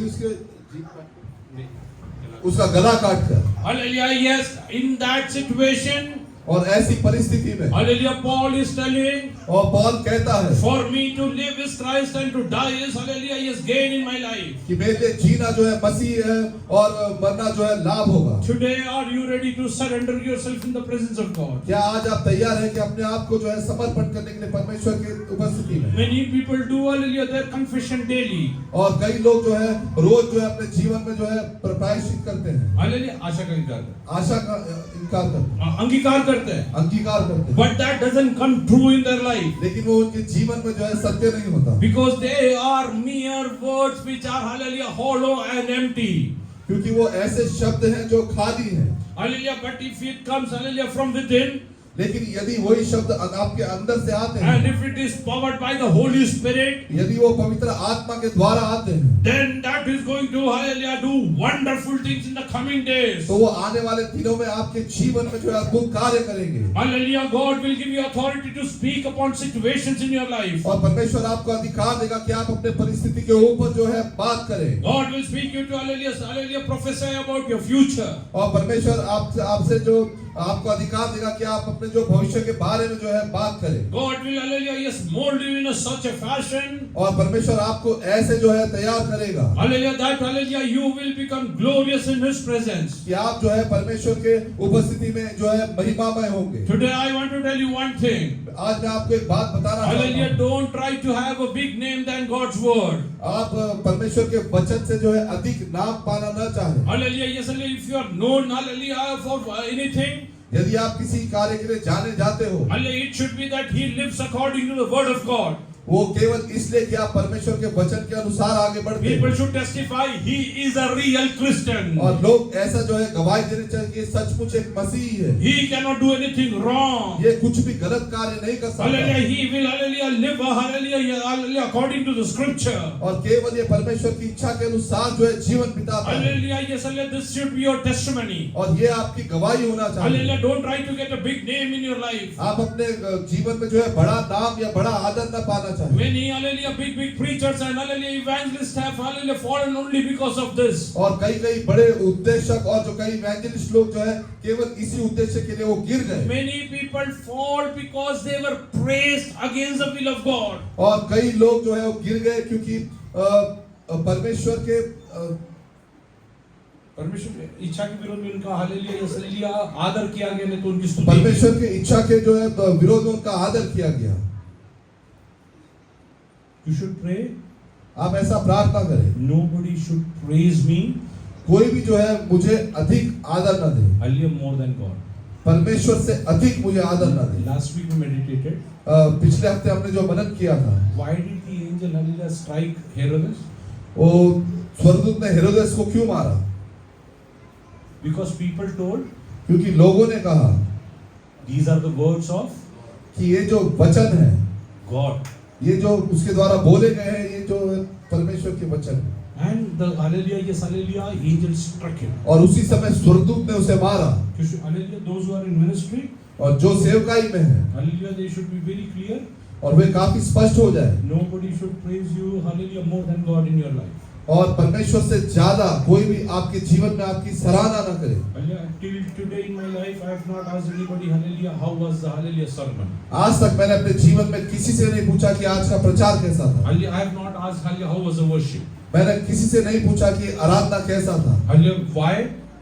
उसका गला काट कर. Hallelujah yes in that situation और ऐसी परिस्थिति में hallelujah Paul is telling और पौल कहता है for me to live is Christ and to die is hallelujah yes gain in my life. कि मेरे लिए जीना जो है मसीह है और मरना जो है लाभ होगा. Today are you ready to surrender yourself in the presence of God? क्या आज आप तैयार हैं कि अपने आप को जो है समर्पण करने के लिए परमेश्वर की उपस्थिति में? Many people do hallelujah their confession daily. और कई लोग जो है रोज जो है अपने जीवन में जो है प्रायश्चित करते हैं, Hallelujah आशा का इनकार करते आशा का इनकार करते हैं, अंगीकार करते हैं. अंगीकार करते हैं, But that doesn't come true in their life. लेकिन वो उनके जीवन में जो है सत्य नहीं होता. Because they are mere words which are hallelujah hollow and empty. क्योंकि वो ऐसे शब्द हैं जो खाली हैं. Hallelujah. But if it comes hallelujah from within लेकिन यदि वही शब्द आपके अंदर से आते हैं, and if it is powered by the Holy Spirit, यदि वो पवित्र आत्मा के द्वारा आते हैं, then that is going to hallelujah do wonderful things in the coming days. तो वो आने वाले दिनों में आपके जीवन में जो है अद्भुत कार्य करेंगे. Hallelujah. God will give you authority to speak upon situations in your life. और परमेश्वर आपको अधिकार देगा कि आप अपने परिस्थिति के ऊपर जो है बात करें. God will speak you to hallelujah prophesy about your future. और परमेश्वर आपसे जो आपको अधिकार देगा कि आप अपने जो भविष्य के बारे में जो है बात करें. God will hallelujah yes mold you in a such a fashion. और परमेश्वर आपको ऐसे जो है तैयार करेगा Hallelujah that hallelujah you will become glorious in His presence. कि आप जो है परमेश्वर के उपस्थिति में जो है महिमामय होंगे. Today I want to tell you one thing. आज मैं आपको एक बात बताना चाहता Hallelujah हूँ. don't try to have a big name than God's word. आप परमेश्वर के वचन से जो है अधिक नाम पाना न चाहें. Hallelujah yes hallelujah if you are known hallelujah for anything, यदि आप किसी कार्य के लिए जाने जाते हो, hallelujah it should be that he lives according to the word of God. वो केवल इसलिए कि आप परमेश्वर के वचन के अनुसार आगे बढ़ते हैं. People should testify he is a real Christian. और लोग ऐसा जो है गवाही देने चाहिए कि सचमुच एक मसीह है. He cannot do anything wrong. ये कुछ भी गलत कार्य नहीं कर सकता. Hallelujah he will hallelujah live hallelujah according to the scripture. और केवल ये परमेश्वर की इच्छा के अनुसार जो है जीवन बिताता है. Hallelujah yes hallelujah this should be your testimony. और ये आपकी गवाही होना चाहिए. Hallelujah don't try to get a big name in your life. आप अपने जीवन में जो है बड़ा नाम या बड़ा आदर न पाना चाहिए. Many hallelujah big preachers and hallelujah evangelists have hallelujah fallen only because of this. और कई बड़े उपदेशक और जो कई इवेंजलिस्ट लोग जो है केवल इसी उद्देश्य के लिए वो गिर गए. Many people fall because they were praised against the will of God. और कई लोग जो है वो गिर गए क्योंकि परमेश्वर के परमेश्वर की इच्छा के विरोध में उनका हालेलुया आदर किया गया, नहीं तो उनकी स्तुति. परमेश्वर की इच्छा के जो है विरोध में उनका आदर किया गया. You should pray. आप ऐसा प्रार्थना करें. Nobody should praise me. कोई भी जो है मुझे अधिक आदर न दे. Hallelujah more than God. परमेश्वर से अधिक मुझे आदर न दे. Last week we meditated. पिछले हफ्ते हमने जो मनन किया था, Why did the angel hallelujah strike Herodes? वो स्वर्गदूत ने हेरोदेस को क्यों मारा? Because people told क्योंकि लोगों ने कहा these are the words of कि ये जो वचन है, God. ये जो उसके द्वारा बोले गए हैं, ये जो परमेश्वर के वचन है. And the hallelujah, yes, hallelujah, angel struck him. और उसी समय स्वर्गदूत ने उसे मारा। Hallelujah, those who are in ministry, और जो सेवकाई में है, hallelujah, they should be very clear. और वे काफी स्पष्ट हो जाए, Nobody should praise you, hallelujah, more than God in your life. और परमेश्वर से ज्यादा कोई भी आपके जीवन में आपकी सराहना न करे। Hallelujah. Till today in my life, I have not asked anybody, hallelujah, how was the hallelujah sermon? आज तक मैंने अपने जीवन में किसी से नहीं पूछा कि आज का प्रचार कैसा था। Hallelujah, I have not asked, hallelujah, how was the worship? मैंने किसी से नहीं पूछा कि आराधना कैसा था। Hallelujah, why?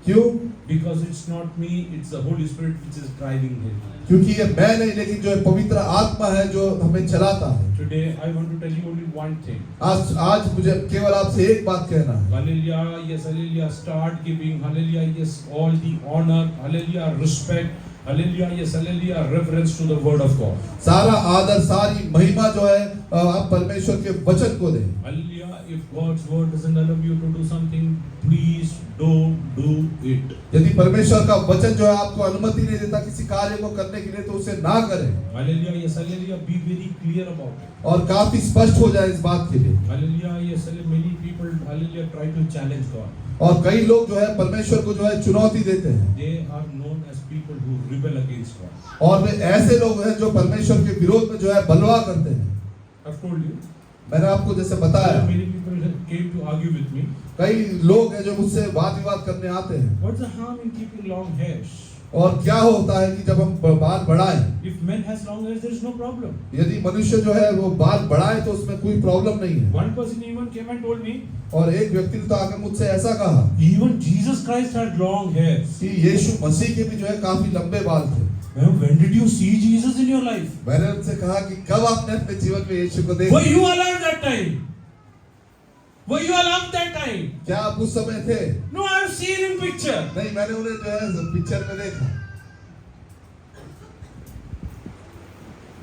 क्यों? Because it's not me, it's the Holy Spirit which is driving it. क्योंकि ये मैं नहीं, लेकिन जो है पवित्र आत्मा है जो हमें चलाता है। Today, I want to tell you only one thing. आज मुझे केवल आपसे एक बात कहना है। Hallelujah, yes, hallelujah, start giving, hallelujah, yes, all the honor, hallelujah, respect, hallelujah, yes, hallelujah, reverence to the word of God. सारा आदर, सारी महिमा जो है आप परमेश्वर के वचन को दें। Hallelujah, if God's word doesn't allow you to do something, please don't do it. यदि परमेश्वर का वचन जो है आपको अनुमति नहीं देता किसी कार्य को करने के लिए, तो उसे ना करें। Hallelujah, yes, hallelujah, be very clear about it. और काफी स्पष्ट हो जाए इस बात के लिए। Hallelujah, yes, hallelujah, many people, hallelujah, try to challenge God. और कई लोग जो है परमेश्वर को जो है चुनौती देते हैं, They are known as people who rebel against God. और वे ऐसे लोग हैं जो परमेश्वर के विरोध में जो है बलवा करते हैं। I've told you. मैंने आपको जैसे बताया, Many people came to argue with me. कई लोग हैं जो मुझसे वाद विवाद करने आते हैं। What's the harm in keeping long hairs? और क्या होता है कि जब हम बाल बढ़ाएं, If man has long hairs, there is no problem. यदि मनुष्य जो है वो बाल बढ़ाए तो उसमें कोई प्रॉब्लम नहीं है। One person even came and told me, और एक व्यक्ति ने तो आकर मुझसे ऐसा कहा even Jesus Christ had long hairs. कि यीशु मसीह के भी जो है काफी लंबे बाल थे। When did you see Jesus in your life? मैंने उनसे कहा कि कब आपने अपने जीवन में यीशु को Were देखा? you alive that time? Were you alive that time? क्या आप उस समय थे? No, I have seen in picture. नहीं, मैंने उन्हें जो है पिक्चर में देखा।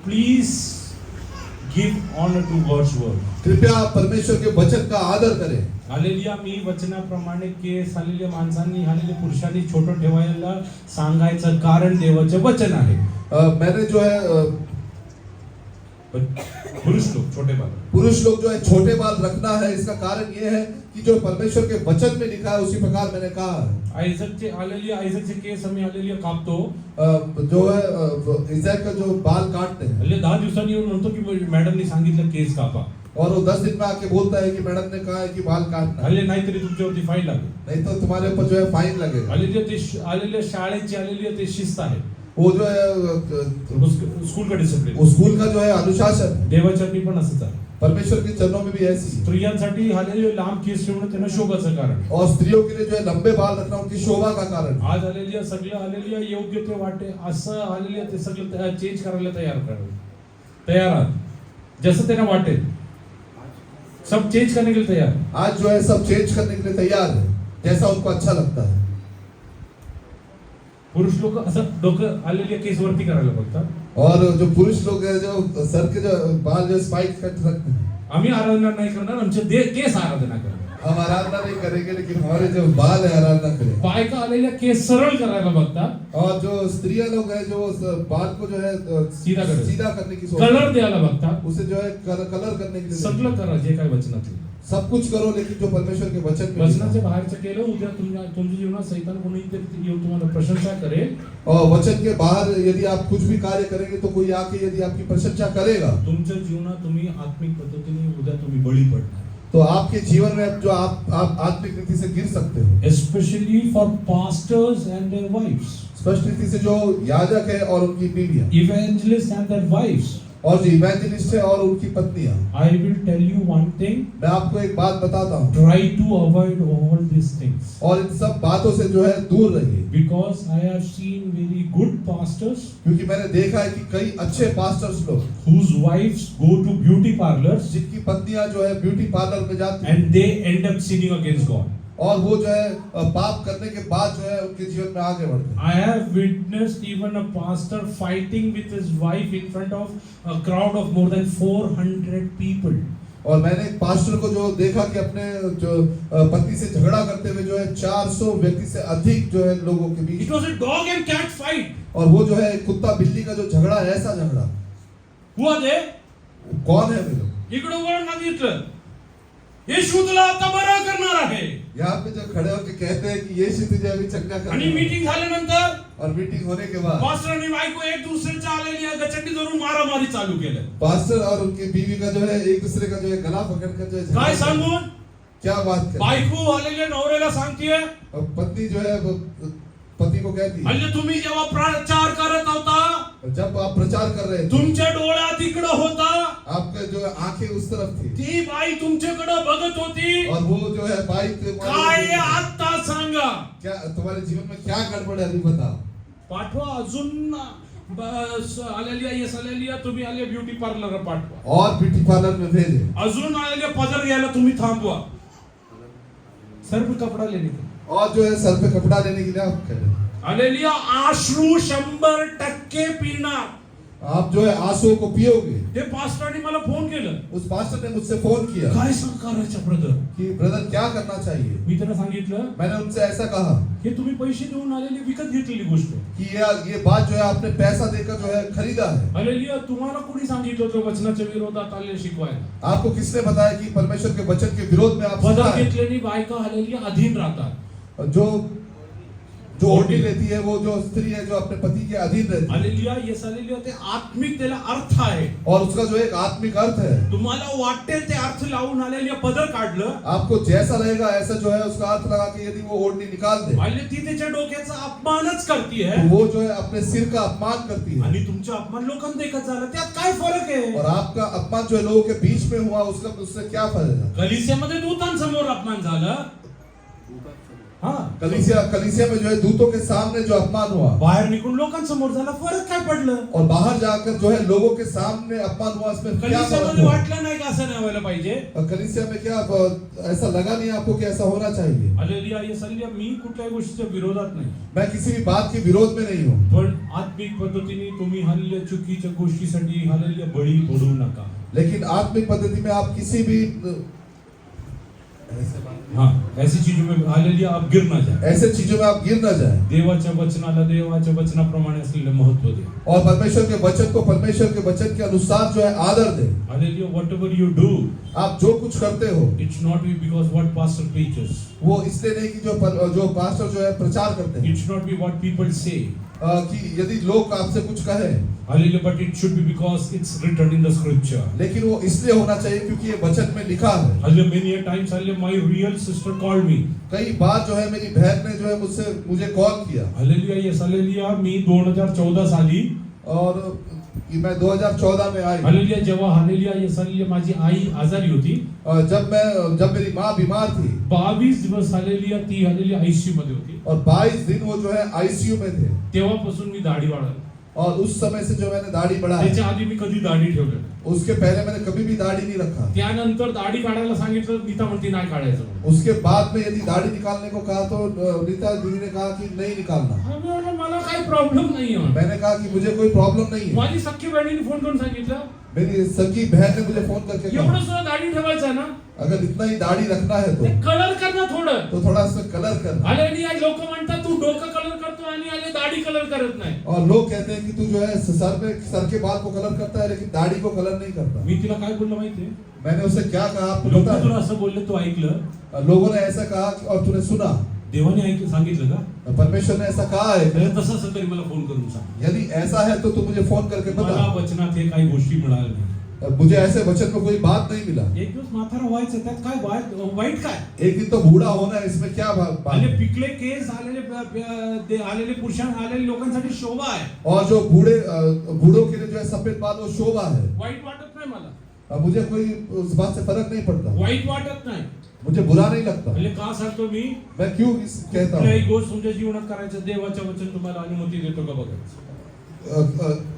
Please give honor to God's word. कृपया आप परमेश्वर के वचन का आदर करें। हालेलुया, मी वचनाप्रमाणे केस हालेलुया माणसांनी हालेलुया पुरुषांनी छोटं ठेवायला सांगायचं कारण देवाचे वचन आहे। मैंने जो है पुरुष लोग छोटे बाल, पुरुष लोग जो है छोटे बाल रखना है, इसका कारण ये है कि जो परमेश्वर के वचन में लिखा है उसी प्रकार मैंने कहा है। आयजकचे हालेलुया, आयजकचे केस आम्ही हालेलुया कापतो। जो है इज़ाक का जो बाल काटते हैं, हालेलुया 10 दिवसांनी येऊन म्हणतो की मॅडमनी सांगितलं केस कापा। और वो 10 दिन में आके बोलता है कि मैडम ने कहा है कि बाल काटना है, हालेलुया, नाहीतरी तुमच्यावरती फाईन लागेल। नहीं तो तुम्हारे ऊपर जो है फाइन लगेगा। हालेलुया, ते हालेलुया शाळेची हालेलुया ते शिस्त आहे, वो जो है स्कूल का डिसिप्लिन, वो स्कूल का जो है अनुशासन है। देवाचरणी पण असंच आहे। परमेश्वर के चरणों में भी ऐसी है। स्त्रियांसाठी हालेलुया लांब केस ठेवणं त्यांना शोभाचं कारण आहे। और स्त्रियों के लिए जो है लंबे बाल रखना उनकी शोभा का कारण है। आज हालेलुया सगळं हालेलुया योग्य ते वाटे असं हालेलुया ते सगळं चेंज करायला तयार आहात, जसं त्यांना वाटेल सब चेंज करने के लिए तैयार। आज जो है सब चेंज करने के लिए तैयार है, जैसा उनको अच्छा लगता है। पुरुष लोक असं डोकं हालेलुया केस वरती करायला बघतात, और जो पुरुष लोग हैं जो सर के जो बाल जो स्पाइक कट रखते हैं, आम्ही आराधना नाही करणार, आमचे केस आराधना करणार। हम आराधना नहीं करेंगे, लेकिन हमारे जो बाल है आराधना करें। बायका आलेल्या केस सरळ करायला बघतात, और जो स्त्रियां लोग हैं जो बाल को जो है सीधा करने की सोचते कलर हैं, द्यायला बघतात, उसे जो है कलर करने के लिए सगळं करा जे काय वचनात सब कुछ करो, लेकिन जो परमेश्वर के वचन में लिखा वचनाच्या है। बाहेरचं केलं, उद्या तुमच्या जीवनात सैतान कोणीतरी येऊन तुम्हाला प्रशंसा करेल। और वचन के बाहर यदि आप कुछ भी कार्य करेंगे तो कोई आके यदि आपकी प्रशंसा करेगा, तुमच्या जीवनात तुम्ही आत्मिक पद्धतीने उद्या तुम्ही बळी पडणार। तो आपके जीवन में जो आप आत्मिक रीति से गिर सकते हो। Especially for pastors and their wives, स्पष्ट रीति से जो याजक है और उनकी बीवियां, evangelists and their wives, और जो इवेंजलिस्ट है और उनकी पत्नियां। I will tell you one thing, मैं आपको एक बात बताता हूँ, try to avoid all these things, और इन सब बातों से जो है दूर रहिए, because I have seen very good pastors क्योंकि मैंने देखा है कि कई अच्छे पास्टर्स लोग whose wives go to beauty parlors जिनकी पत्नियां जो है ब्यूटी पार्लर में जाती हैं, and they end up sinning against God. और वो जो है पाप करने के बाद जो है उनके जीवन में आगे बढ़ते हैं। I have witnessed even a pastor fighting with his wife in front of a crowd of more than 400 people. और मैंने एक पास्टर को जो देखा कि अपने जो पत्नी से झगड़ा करते हुए जो है 400 व्यक्ति से अधिक जो है लोगों के बीच, It was a dog and cat fight. और वो जो है कुत्ता बिल्ली का जो झगड़ा है, ऐसा झगड़ा। Who are they? कौन है वे लोग? इकडे वळण मागितलं, येशू तुला आता बरं करणार आहे. यहाँ पे जो खड़े होकर कहते हैं कि यीशु तुझे अभी चंगा कर आणि मीटिंग झाल्यानंतर और मीटिंग होने के बाद पास्टर आणि बायको एक दुसऱ्याच्या आलेली गचंडी धरून मारामारी चालू केलं. पास्टर और उनकी बीवी का जो है एक दूसरे का जो है गला पकड़कर जो है झगड़ा काय कर- सांगून क्या बात कर बायको आलेल्या नवऱ्याला सांगतीये, और पत्नी जो है वो पति को कहती है, म्हणजे तुम्ही जेव्हा प्रचार करत होता जब आप प्रचार कर रहे थे तुमच्या डोळ्यात इकडं होता, आपके जो आंखें उस तरफ थी ती बाई तुमच्याकडे बघत होती. और वो जो है बाई काय आता सांगा. क्या तुम्हारे जीवन में क्या गड़बड़ है अभी बताओ. पाठवा अजून बस आलेली आहे, येस आलेली आहे, तुम्ही आले ब्युटी पार्लर पाठवा. और ब्यूटी पार्लर में भेजे अजून आलेले पदर घ्यायला तुम्ही थांबवा. सर्व कपडा लेने के और जो है सर पे कपड़ा लेने के लिए आप करें. आलेली आश्रू 100% पिणार. आप जो है आंसुओं को पियोगे. ते पास्टरने मला फोन केलं. उस पास्टर ने मुझसे फोन किया काय करायचं ब्रदर. कि ब्रदर क्या करना चाहिए. मी त्यांना सांगितलं मैंने उनसे ऐसा कहा हे तुम्ही पैसे देऊन आलेली विकत घेतलेली गोष्ट. कि ये बात जो है आपने पैसा देकर जो है खरीदा है. हालेलुया. तुम्हाला कोणी सांगितलं होतं वचनाच्या विरोधात आले शिकवायला. आपको किसने बताया कि परमेश्वर के वचन के विरोध में आप पदर सिखाएं? घेतलेली बायका हालेलुया अधीन राहतात. जो ओढ़नी लेती है वो जो स्त्री है जो अपने पति के अधीन रहती है हालेलुया. Yes hallelujah. ते आत्मिक त्याला अर्थ आहे. और उसका जो एक आत्मिक अर्थ है. तुम्हाला वाटेल ते अर्थ लावून आलेली पदर काढलं आपको जैसा रहेगा ऐसा जो है उसका अर्थ लगा के यदि वो ओढ़नी निकाल दे आणि ती त्याच्या डोक्याचा अपमानच करतीये. तो वो जो है अपने सिर का अपमान करती है. आणि तुमचा अपमान लोकांना देखत झाला त्यात काय फरक आहे. और आपका अपमान जो है लोगों के बीच में हुआ उसका उससे क्या फर्क है. कलिसियामध्ये दूतांसमोर अपमान झालं. हाँ कलीसिया में जो है दूतों के सामने जो अपमान हुआ बाहेर निघून लोकांसमोर झाला. फरक काय पडलं. और बाहर जाकर जो है लोगों के सामने अपमान हुआ इसमें क्या फर्क कलिसियामध्ये हुआ. वाटलं नाही का असं नाही व्हायला पाहिजे. और कलीसिया में क्या ऐसा लगा नहीं आपको कि ऐसा होना चाहिए. हालेलुया. Yes hallelujah. मी कुठल्याही गोष्टीच्या विरोधात नाही, मैं किसी भी बात के विरोध में नहीं हूँ. पण आत्मिक पद्धतीने तुम्ही हालेलुया चुकीच्या गोष्टीसाठी हालेलुया बळी पडू नका. लेकिन आत्मिक पद्धति में आप किसी भी हाँ ऐसी चीजों में हालेलुया आप गिर ना जाए. ऐसे चीजों में आप गिर न जाए. देवाच्या वचनाप्रमाणे असलेले महत्व दे. और परमेश्वर के वचन को परमेश्वर के वचन के अनुसार जो है आदर दे. हालेलुया. व्हाटएवर यू डू आप जो कुछ करते हो it's not B because what pastor preaches. वो इसलिए नहीं कि जो पास्टर जो है प्रचार करते हैं it's not be what people say. कि यदि लोग आपसे कुछ कहे, hallelujah. But it should be because it's written in the scripture. लेकिन वो इसलिए होना चाहिए क्योंकि ये वचन में लिखा है. Hallelujah. Many times hallelujah my real sister called me. कई बार जो है मेरी बहन ने जो है मुझे कॉल किया. हालेलुया. Yes hallelujah. मी 2014 साली और कि मैं 2014 में आई. हालेलुया. जेव्हा हालेलुया येस हालेलुया माझी आई आजारी होती. जब मेरी माँ बीमार थी 22 दिवस हालेलुया ती हालेलुया आयसीयू मध्ये होती. और 22 दिन वो जो है आईसीयू में थे. तेव्हापासून मी दाढी वाढवली. और उस समय से जो मैंने दाढ़ी बढ़ाई. त्याच्या आधी मी कधी दाढी ठेवली. उसके पहले मैंने कभी भी दाढ़ी नहीं रखा. त्यानंतर दाढी काढायला सांगितलं, नीता म्हणती नाही काढायचं. उसके बाद में यदि दाढ़ी निकालने को कहा तो नीता दीदी ने कहा कि नहीं निकालना. आम्ही म्हणलं, मला काही प्रॉब्लेम नाहीये. मैंने कहा कि मुझे कोई प्रॉब्लम नहीं है. माझी सख्खी बहिणीने फोन करून सांगितलं, मेरी सगी बहन ने मुझे फोन करके एवढं कहा सुद्धा दाढी ठेवायचं ना, अगर इतना ही दाढ़ी रखना है कलर करना थोडं. तो थोड़ा सा कलर करना. आले आणि लोक म्हणतात तू डोकं कलर करतो आणि आले दाढी कलर करत नाही. और लोग कहते हैं कि तू जो है सर के बाल को कलर करता है लेकिन दाढ़ी को कलर नहीं करता. मी तिला काय बोललो माहितीये? मैंने उसे क्या कहा आपको लोक पता तुला है? असं बोलले, तू ऐकलं? लोगों ने ऐसा कहा और तूने सुना. देवाने सांगितलं का? परमेश्वर ने ऐसा कहा है. तसं असेल तरी मला फोन करून सांग. यदि ऐसा है तो तू मुझे फोन करके मला बता. वचनात हे काही गोष्टी मिळाल्या नाही. मुझे ऐसे वचन में कोई बात नहीं मिला. एक दिवस म्हातारा व्हायचं, त्यात काय वाईट काय? एक दिन तो बूढ़ा होना है, इसमें क्या बात आले है? पिकले केस आलेले पुरुषांना आलेले लोकांसाठी शोभा आहे. और जो बूढ़ों के लिए जो है सफेद बाल वो शोभा है. वाईट वाटत नाही मला. मुझे कोई उस बात से फर्क नहीं पड़ता. वाईट वाटत नाही. मुझे बुरा नहीं लगता. म्हणजे का सांगतो मी? मैं क्यों कहता हूँ? एक गोष्ट तुमच्या जीवनात करायचं, देवाचं वचन तुम्हाला अनुमती देतो का बघायचं.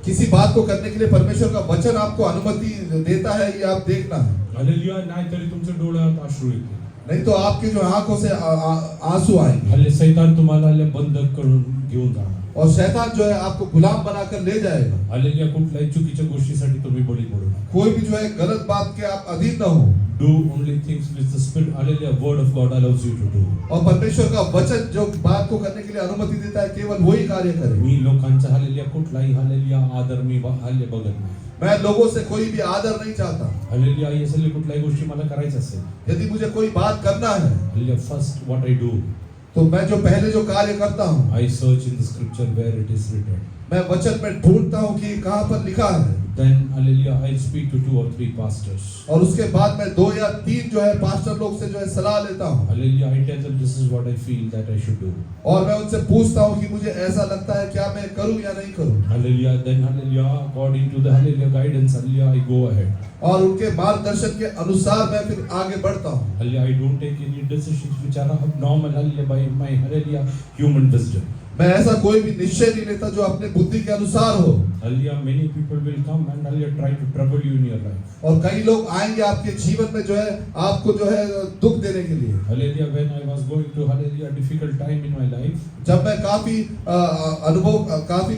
किसी बात को करने के लिए परमेश्वर का वचन आपको अनुमति देता है, ये आप देखना है. हालेलुया. नाही तरी तुमच्या डोळ्यात अश्रू येते. नहीं तो आपकी जो आंखों से आंसू आएंगे. हल्ले सैतान तुम्हाला बंद करून घेऊन जाणार. और शैतान जो है आपको गुलाम बनाकर ले जाएगा। हालेलुया, कुठल्याही चुकीच्या गोष्टीसाठी तुम्ही बळी पडू नका. कोई भी जो है गलत बात के आप अधीन न हो, Do only things which the Spirit, hallelujah, word of God allows you to do. और परमेश्वर का वचन जो बात को करने के लिए अनुमति देता है केवल वही कार्य करें। मी लोकांचा हालेलुया कुठलाही हालेलुया आदर मी हाल्य बघत नाही. मैं लोगों से कोई भी आदर नहीं चाहता। हालेलुया, यासाठी कुठल्याही गोष्टी मला करायचं असेल, यदि मुझे कोई बात करना है hallelujah, first what I do, तो मैं जो पहले जो कार्य करता हूँ, I search in the scripture where it is written. मैं वचन में ढूंढता हूँ कि कहाँ पर लिखा है, Then, hallelujah, I'll speak to 2 or 3 pastors. और उसके बाद मैं 2 या 3 जो है पास्टर लोग से जो है सलाह लेता हूँ, Hallelujah, I tell them this is what I feel that I should do. और मैं उनसे पूछता हूँ कि मुझे ऐसा लगता है क्या मैं करूँ या नहीं करूँ, Hallelujah, then hallelujah, according to the hallelujah guidance, hallelujah, I go ahead. और उनके मार्गदर्शन के अनुसार मैं फिर आगे बढ़ता हूँ। Hallelujah, I don't take any decisions which are abnormal, hallelujah, by my hallelujah human wisdom. मैं ऐसा कोई भी निश्चय नहीं लेता जो अपने बुद्धि के अनुसार हो। Hallelujah, many people will come and hallelujah try to trouble you in your life. और कई लोग आएंगे आपके जीवन में जो है आपको जो है दुख देने के लिए। Hallelujah, when I was going to hallelujah difficult time in my life, जब मैं काफी काफी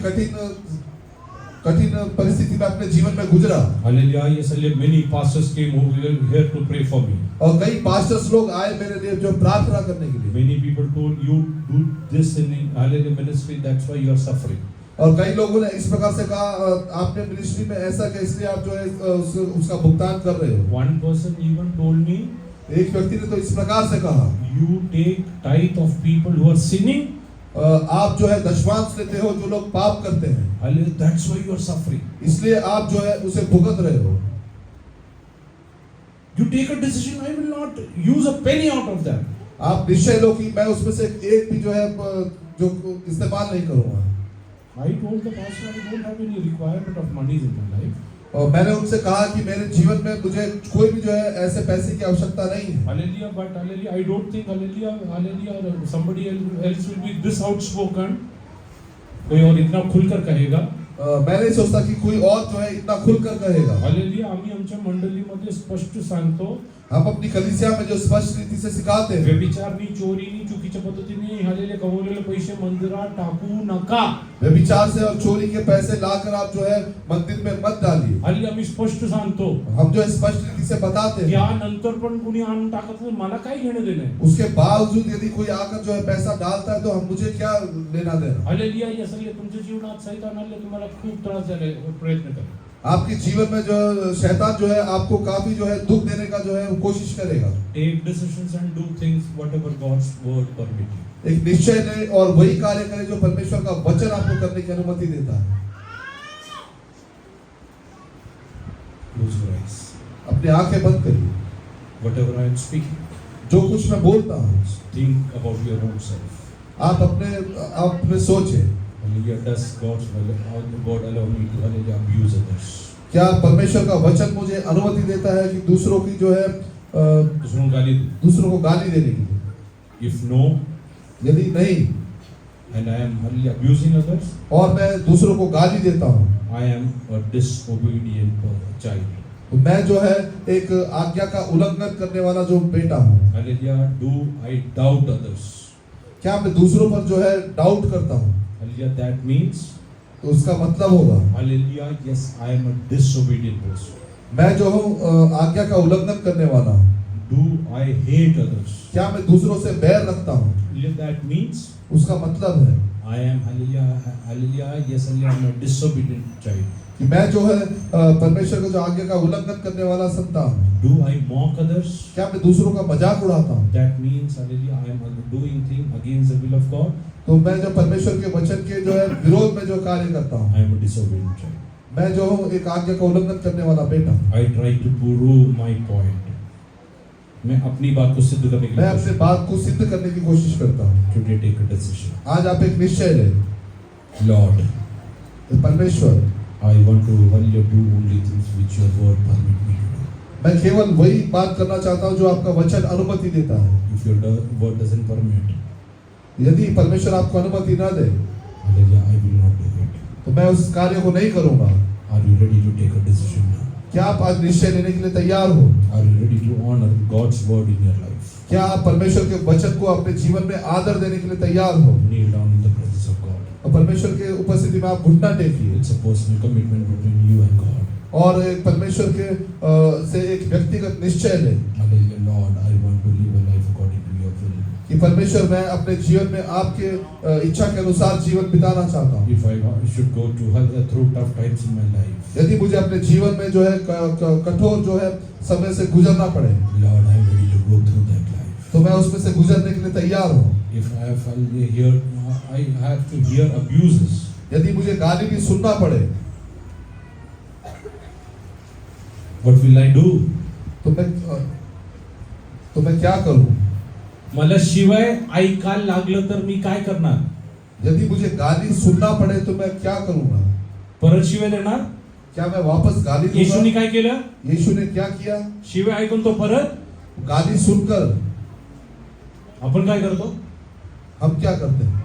कठिन परिस्थिति में अपने जीवन में गुजरा, hallelujah, yes, hallelujah, many pastors came over here to pray for me. और कई पास्टर्स लोग आए मेरे लिए जो प्रार्थना करने के लिए। Many people told you do this in hallelujah ministry, that's why you are suffering. और कई लोगों ने इस प्रकार से कहा आपने मिनिस्ट्री में ऐसा किया इसलिए आप जो है उसका भुगतान कर रहे हो। One person even told me, एक व्यक्ति ने तो इस प्रकार से कहा, you take tithe of people who are sinning, आप जो है दशमांश लेते हो जो लोग पाप करते हैं, hallelujah, that's why you are suffering. इसलिए आप जो है उसे भुगत रहे हो। You take a decision, I will not use a penny out of that. आप निश्चय लो कि मैं उसमें से एक भी जो है जो इस्तेमाल नहीं करूंगा। I told the pastor I don't have any requirement of monies in my life. और मैंने उनसे कहा कि मेरे जीवन में मुझे कोई भी जो है ऐसे पैसे की आवश्यकता नहीं है। Hallelujah, but hallelujah, I don't think hallelujah, hallelujah, somebody else will be this outspoken. कोई और इतना खुलकर कहेगा। मैं नहीं सोचता कि कोई और जो है इतना खुलकर कहेगा। हालेलुया, आम्ही आमच्या मंडळीमध्ये स्पष्ट सांगतो, हम अपनी कलीसिया में जो स्पष्ट रीति से सिखाते हैं, व्यभिचारनी, चोरीनी, चुकीच्या पद्धतीने हालेलुया कमवलेले पैसे मंदिरात टाकू नका। व्यभिचार से और चोरी के पैसे लाकर आप जो है मंदिर में मत डालिए। हालेलुया, आम्ही स्पष्ट सांगतो, हम जो है स्पष्ट रीति से बताते हैं। यानंतर पण कुणी आणून टाकत असेल, मला काय घेणं देणं आहे? उसके बावजूद यदि कोई आकर जो है पैसा डालता है तो हम मुझे क्या लेना देना। हालेलुया, या सगळे तुमच्या जीवनात सैतान आले तुम्हाला खूप त्रास झाले, प्रयत्न करा। आपके जीवन में जो शैतान जो है आपको काफी जो है दुख देने का जो है वो कोशिश करेगा। Take decisions and do things whatever God's word permit you. एक निश्चय ले और वही कार्य करें जो परमेश्वर का वचन आपको करने की अनुमति देता है। Close your eyes. अपनी आंखें बंद करिए। Whatever I am speaking, जो कुछ मैं बोलता हूँ think about your own self. आप अपने सोचे, Hallelujah, does God allow me to hallelujah abuse others? क्या परमेश्वर का वचन मुझे अनुमति देता है कि दूसरों की जो है दूसरों को गाली देने की? If no, यदि नहीं and I am hallelujah abusing others, और मैं दूसरों को गाली देता हूँ, I am a disobedient child. तो मैं जो है एक आज्ञा का उल्लंघन करने वाला जो बेटा हूँ। Hallelujah, do I doubt others? क्या मैं दूसरों पर जो है डाउट करता हूँ? Hallelujah, that means तो उसका मतलब होगा hallelujah, yes, I am a disobedient person. मैं जो हूँ आज्ञा का उल्लंघन करने वाला हूँ। Do I hate others? क्या मैं दूसरों से बैर रखता हूँ? Hallelujah, that means उसका मतलब है I am hallelujah, yes, hallelujah, I am a disobedient child. कि मैं जो है परमेश्वर का जो आज्ञा का उल्लंघन करने वाला संतान हूँ। Do I mock others? क्या मैं दूसरों का मजाक उड़ाता हूँ? That means hallelujah, I am doing things against the will of God. तो मैं जो परमेश्वर के वचन के जो है विरोध में जो कार्य करता हूँ, I am a disobedient child. मैं जो हूँ एक आज्ञा का उल्लंघन करने वाला बेटा हूँ। I try to prove my point. मैं अपनी बात को सिद्ध करने के मैं लिए अपने बात को सिद्ध करने की कोशिश करता हूँ। today take a decision. आज आप एक निश्चय लें। Lord, परमेश्वर, I want to hallelujah do only things which your word permit me to do. मैं केवल वही बात करना चाहता हूँ जो आपका वचन अनुमति देता है। If your word doesn't permit, यदि परमेश्वर आपको अनुमति ना दे hallelujah, I will not do it. तो मैं उस कार्य को नहीं करूँगा। Are you ready to take a decision now? क्या आप आज निश्चय लेने के लिए तैयार हो? Are you ready to honor God's word in your life? क्या आप परमेश्वर के वचन को अपने जीवन में आदर देने के लिए तैयार हो? Kneel down in the presence of God. और परमेश्वर के उपस्थिति में आप घुटना टेकिए It's a personal commitment between you and God. और एक परमेश्वर के से एक व्यक्तिगत निश्चय ले Hallelujah, Lord, I want to live a life according to your will. कि परमेश्वर मैं अपने जीवन में आपके इच्छा के अनुसार जीवन बिताना चाहता हूँ। If I should go through tough times in my life, यदि मुझे अपने जीवन में जो है कठोर जो है समय से गुजरना पड़े Lord, I'm ready to go through that life. तो मैं उसमें से गुजरने के लिए तैयार हूँ। If I have to hear abuses, यदि मुझे गाली भी सुनना पड़े what will I do? तो मैं क्या करूँ? मला शिवाय ऐकायला लागलं तर मी काय करणार? यदि मुझे गाली सुनना पड़े तो मैं क्या करूँगा? परत शिवाय देणार? क्या मैं वापस गाली येशूने दूंगा? काय केलं? यीशु ने क्या किया? शिवाय ऐकून तो परत गाली सुनकर आपण काय करतो? हम क्या करते हैं?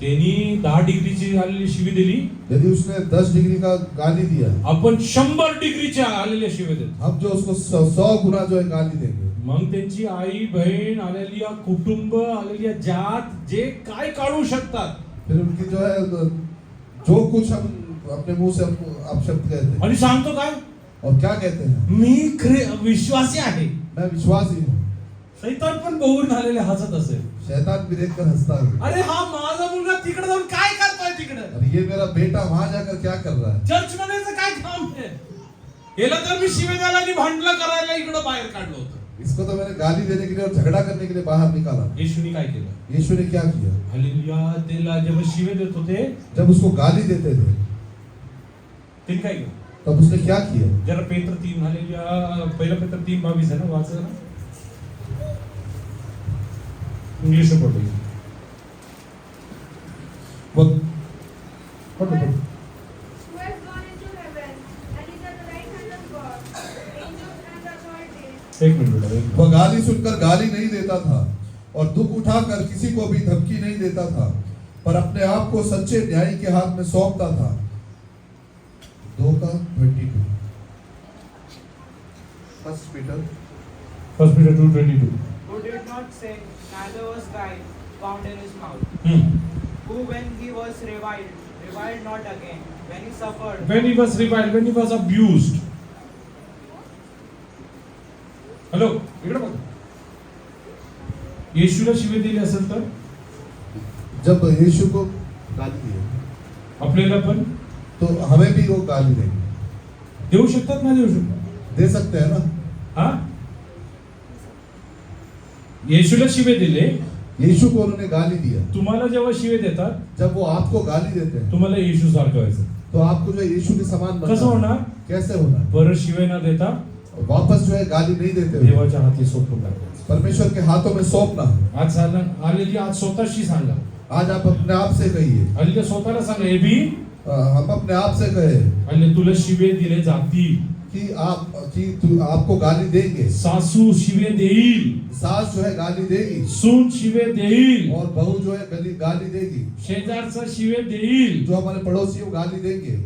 त्यांनी 10 डिग्रीची आलेली शिवी दिली, यदि उसने 10 डिग्री का गाली दिया आपण 100 डिग्रीच्या आलेल्या शिवी देतो. हम जो उसको 100 गुना जो है गाली देंगे मग त्यांची आई बहीण आलेली कुटुंब आलेली जात जे काय काढू शकतात फिर उनकी जो है जो कुछ हम अपने मुंह से हम अपशब्द कहते हैं आणि सांगतो काय? और क्या कहते हैं? मी विश्वासी आहे. मैं विश्वासी हूँ। शैतान पण बघून आलेले हसत असेल, शैतान भी देखकर हंसता है अरे हा माझा मुलगा तिकडे जाऊन काय करतोय तिकडे, और ये मेरा बेटा वहां जाकर क्या कर रहा है? चर्च मध्येच काय काम आहे? याला तर मी शिवे द्यायला आणि भांडणं करायला इकडे बाहेर काढलं होतं. इसको तो मैंने गाली देने के लिए और झगड़ा करने के लिए बाहर निकाला। येशूने काय केलं? यीशु ने क्या किया? हालेलुया, त्याला जेव्हा शिवे देत होते जब उसको गाली देते थे ते काय केलं? तब उसने क्या किया? जरा पेत्र 3 हालेलुया, पहिला पेत्र 3:22 आहे ना, वाचा ना, इंग्लिश में पढ़ो वो Who has gone into heaven and is at the right hand of God, angels and authorities. एक मिनट बेटा, एक मिनट. वो गाली सुनकर गाली नहीं देता था और दुख उठाकर किसी को भी धमकी नहीं देता था, पर अपने आप को सच्चे न्यायी के हाथ में सौंपता था। 2:22 First Peter 2:22. Who did not sin, neither was guile found in his mouth. Who, when he was reviled not again, when he suffered. When he was reviled, when he was abused. Hello, इकडे बघ. येशूला शिवे दिली असेल तर जब यीशु को गाली दी आपल्याला पण तो हमें भी वो गाली देंगे, देऊ शकतात ना, देऊ शकतात. दे सकते हैं ना? हा, येशूला शिवे दिले, यीशु को उन्होंने गाली दिया। तुम्हाला जेव्हा शिवे देतात जब वो आपको गाली देते हैं तुम्हाला येशू सारखं व्हायचं. तो आपको जो है यीशु के समान बनना कसं है। होणार? कैसे होना है? परत शिवे न देता वापस जो है गाली नहीं देते हुए देवाच्या हाती सोपून टाकायचं. परमेश्वर के हाथों में सौंपना है। आज आलेली आज स्वतःशी सांगा, आज आप अपने आप से कहिए, आलेल्या स्वतःला सांगा, हे बी हम अपने आप से कहे आले तुला शिवे दिले जातील, कि आपको गाली देंगे, सासू शिवे देईल, सास जो है गाली देगी सून शिवे देईल, और बहू जो है गाली देगी, शेजारचा शिवे देईल. जो हमारे पड़ोसी वो गाली देंगे।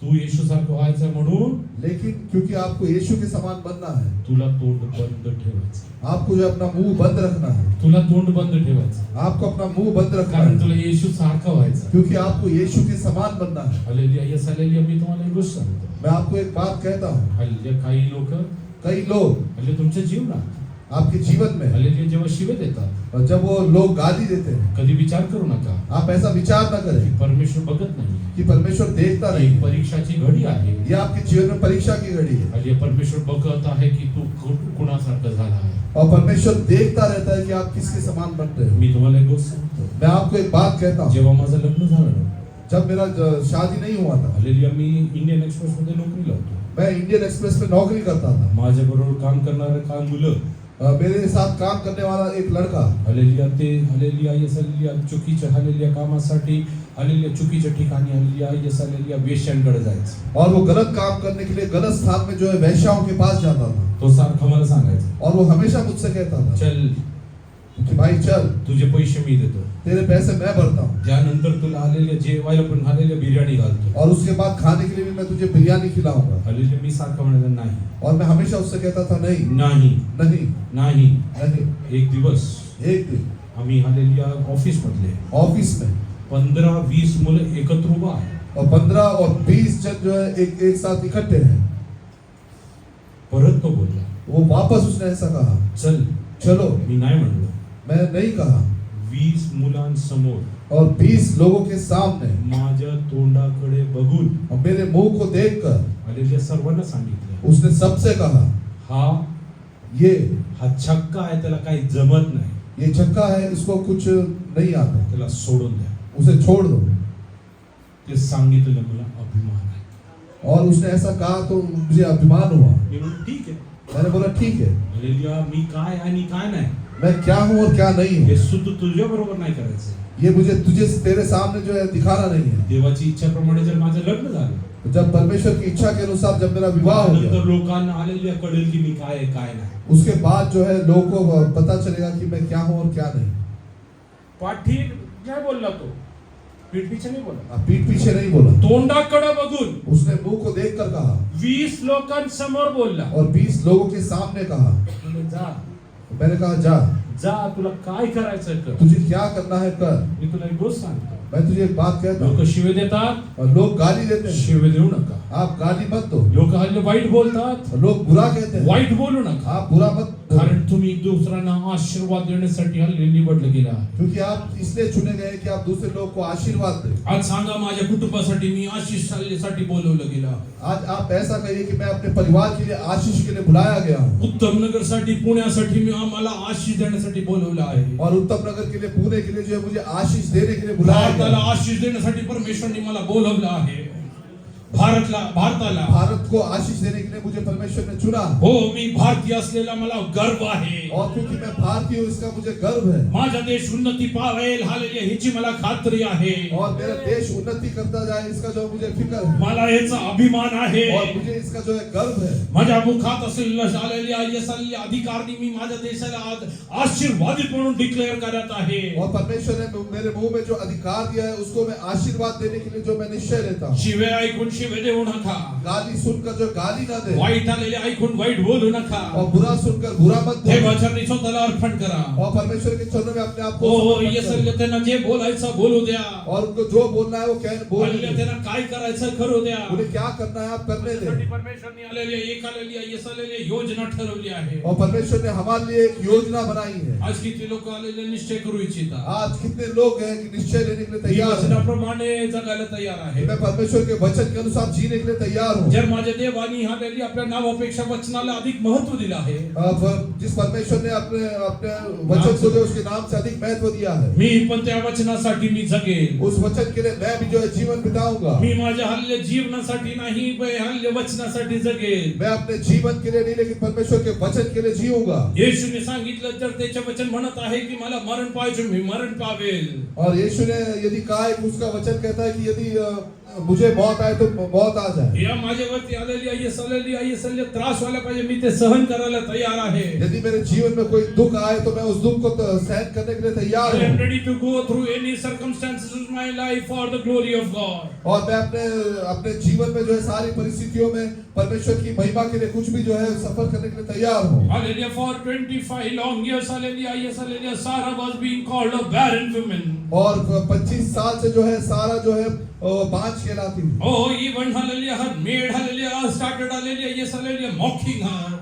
तू येशू सारखं व्हायचं म्हणून लेकिन क्योंकि आपको यीशु के समान बनना है, तुला तोंड बंद ठेवायचं. आपको जो अपना मुंह बंद रखना है, तुला तोंड बंद ठेवायचं, आपको अपना मुंह बंद रखना कारण है, तुला येशू सारखं व्हायचं. क्योंकि आपको यीशु के समान बनना है। Hallelujah, yes hallelujah. मी तुम्हाला एक गोष्ट सांगतो. मैं आपको एक बात कहता हूँ, हालेलुया, काही लोक कई लोग हालेलुया तुमच्या जीवनात आपके जीवन में हालेलुया जेव्हा शिवे देतात और जब वो लोग गाली देते हैं, कधी विचार करू नका आप ऐसा विचार न करें परमेश्वर बघत नाही. कि परमेश्वर देखता एक नहीं। परीक्षाची घडी आहे. ये आपके जीवन में परीक्षा की घड़ी है हालेलुया, परमेश्वर बघत आहे की तू कुणासारखं झाला आहे. और परमेश्वर देखता रहता है कि आप किसके समान बन रहे हो। मी तुम्हाला एक गोष्ट सांगतो. मैं आपको एक बात कहता हूँ, जेव्हा माझं लग्न झालं, जब मेरा शादी नहीं हुआ था, हालेलुया, मी इंडियन एक्सप्रेस मध्ये नोकरीला होतो. मैं इंडियन एक्सप्रेस में नौकरी करता था। माझ्या बरोबर काम करणारे काम मुलं मेरे साथ काम करने वाला एक लड़का, हालेलुया, ते हालेलुया यस हालेलुया चुकीच्या हालेलुया कामासाठी हालेलुया चुकीच्या ठिकाणी हालेलुया यस हालेलुया वेश्यांकडे जायचं. और वो गलत काम करने के लिए गलत स्थान में जो है वैश्याओं के पास जाता था। तो सारखं मला सांगायचं, और वो हमेशा मुझसे कहता था चल कि भाई चल, तुझे पैसे मी देतो, तेरे पैसे मैं भरता हूँ, त्यानंतर तुला हालेलुया जेवायला पण हालेलुया बिर्याणी घालतो. और उसके बाद खाने के लिए भी मैं तुझे बिरयानी खिलाऊंगा। हालेलुया, मी सारखं म्हणायला नाही और मैं हमेशा उससे कहता था नहीं नाही नहीं नाही. नहीं। एक दिवस एक दिन आम्ही हालेलुया ऑफिस मधले ऑफिस में 15-20 मुलं एकत्र उभा आहे. और 15 और 20 जन जो है एक साथ इकट्ठे हैं. परत तो बोलला, वो वापस उसने ऐसा कहा, चल. चलो. मी नाही म्हणलो. मैं नहीं कहा. 20 मुलांसमोर और 20 लोगों के सामने माझ्या तोंडाकडे बघून और मेरे मुंह को देखकर हालेलुया सर्वांना सांगितलं, उसने सबसे कहा, हा छक्का आहे, त्याला काही जमत नाही, ये छक्का है, इसको कुछ नहीं आता, त्याला सोडून द्या. उसे छोड़ दो. ते सांगितलं मला अभिमान आहे. और उसने ऐसा कहा तो मुझे अभिमान हुआ. मी म्हणलो ठीक आहे. मैंने बोला ठीक है, हालेलुया, मी काय आणि काय नाही मैं क्या हूँ और क्या नहीं हे हूँ, सुद्धा तुझ्या बरोबर नाही करायचं. ये मुझे तुझे तेरे सामने जो है दिखाना नहीं है. देवाची इच्छाप्रमाणे जर माझं लग्न झालं, तो जब परमेश्वर की इच्छा के अनुसार जब मेरा विवाह हो नंतर गया, लोकांना हालेलुया कळेल की मी काय आहे काय नाही. उसके बाद जो है लोगों को पता चलेगा कि मैं क्या हूँ और क्या नहीं. पाठी काय बोलला तो, पीठ पीछे नाही बोला, पीठ पीछे नहीं बोला. तोंडाकडे बघून उसने मुंह को देखकर कहा 20 लोकांसमोर बोलला. और 20 लोगों के सामने कहा. म्हणलं, जा मैंने कहा जा, जा, तुला काय करायचं कर. तुझे क्या करना है कर. मी तुला एक गोष्ट सांगतो, मैं तुझे एक बात कहता लोक हूँ. शिवे देतात, और लोग गाली देते हैं, शिवे देऊ नका. आप गाली मत दो. लोक हल्ली वाईट बोलतात, और लोग बुरा कहते हैं, वाईट बोलू नका. आप बुरा मत बोलो. कारण तुम्ही दुसऱ्यांना आशीर्वाद देण्यासाठी हल्ली निवडलं गेला. क्योंकि आप इसलिए चुने गए कि आप दूसरे लोग को आशीर्वाद दें. आज सांगा, माझ्या कुटुंबासाठी मी आशीषसाठी बोलवलं गेलं. आज आप ऐसा कहिए कि मैं अपने परिवार के लिए आशीष के लिए बुलाया गया हूँ. उत्तम नगर साठी पुण्यासाठी मी आम्हाला आशीष देण्यासाठी बोलवलं आहे. और उत्तम नगर के लिए पुणे के लिए जो है मुझे आशीष देने के लिए बुलाया भारताला गया. आशीष देण्यासाठी परमेश्वरने मला बोलवलं आहे. भारताला भारत को आशीष देने के लिए मुझे परमेश्वर ने चुना. हो, मी भारतीय असलेला मला गर्व आहे. और क्योंकि मैं भारतीय हूँ इसका मुझे गर्व है. माझा देश उन्नती पावेल हालेलुया ह्याची मला खात्री आहे. और मेरा देश उन्नति करता जाए इसका जो मुझे फिक्र है. मला याचा अभिमान आहे. और मुझे इसका जो है गर्व है. माझ्या मुखात असलेला हालेलुया यसल्या अधिकारनी मी माझ्या देशाला आज आशीर्वादित म्हणून डिक्लेअर करत आहे. और परमेश्वर ने मेरे मुंह में जो अधिकार दिया है उसको मैं आशीर्वाद देने के लिए जो मैं निश्चय लेता हूँ. शिवे ऐकून शिवे देऊ नका. गाली सुनकर जो गाली ना दे. वाईट आलेले ऐकून वाईट बोलू नका. और बुरा सुनकर बुरा मत हे बोलो. वचन स्वतःला अर्पण करा. और परमेश्वर के चरणों में अपने आप को हो, समर्पित यसल्या करो. त्यांना जे बोलायचं बोलू द्या. और उनको जो बोलना है वो बोल हालेलुया, त्यांना काय करायचं करू द्या. उन्हें क्या करना है आप करने दें. परमेश्वरने आलेले एक आलेली यसलेली योजना ठरवली आहे. और परमेश्वर ने हमारे लिए एक योजना बनाई है. आज किती लोक आलेले निश्चय करू इच्छिता, आज कितने लोग हैं कि निश्चय लेने के लिए ही तैयार हैं. वचनाप्रमाणे जगायला तैयार आहे. मैं परमेश्वर के वचन के अनुसार जीने के लिए तैयार हूँ. जर माझ्या देवानी हालेलुया आपल्या नावापेक्षा वचनाला अधिक महत्व दिलं आहे. अब जिस परमेश्वर ने अपने अपने वचन को जो उसके नाम से अधिक महत्व दिया है, मी पण त्या वचनासाठी मी जगेल. उस वचन के लिए मैं भी जो है जीवन बिताऊंगा. मी माझ्या हल्ले जीवनासाठी नाही, हल्ले वचनासाठी जगेल. मैं अपने जीवन के लिए नहीं लेकिन परमेश्वर के वचन के लिए जीऊंगा. येशूने सांगितलं, तर त्याचे वचन म्हणत आहे की मला मरण पाहिजे, मी मरण पावेल. और यीशु ने यदि कहा है कि उसका वचन कहता है कि यदि मुझे मौत आए तो मौत आ जाए. या माझ्यावरती आलेली यसल्या त्रास व्हायला पाहिजे, मी ते सहन करायला तैयार आहे. यदि मेरे जीवन में कोई दुख आए तो मैं उस दुख को सहन करने के लिए तैयार I am हूँ. ready to go through any circumstances in my life for the glory of God. और मैं अपने अपने जीवन में जो है सारी परिस्थितियों में परमेश्वर की महिमा के लिए कुछ भी जो है सफर करने के लिए तैयार हूँ. Hallelujah, for 25 long years, hallelujah, yes, hallelujah, Sarah was being called a barren woman. और 25 साल से जो है सारा जो है बांझ कहलाती थी. Oh, even hallelujah, her maid, hallelujah, started, hallelujah, yes, hallelujah, mocking her.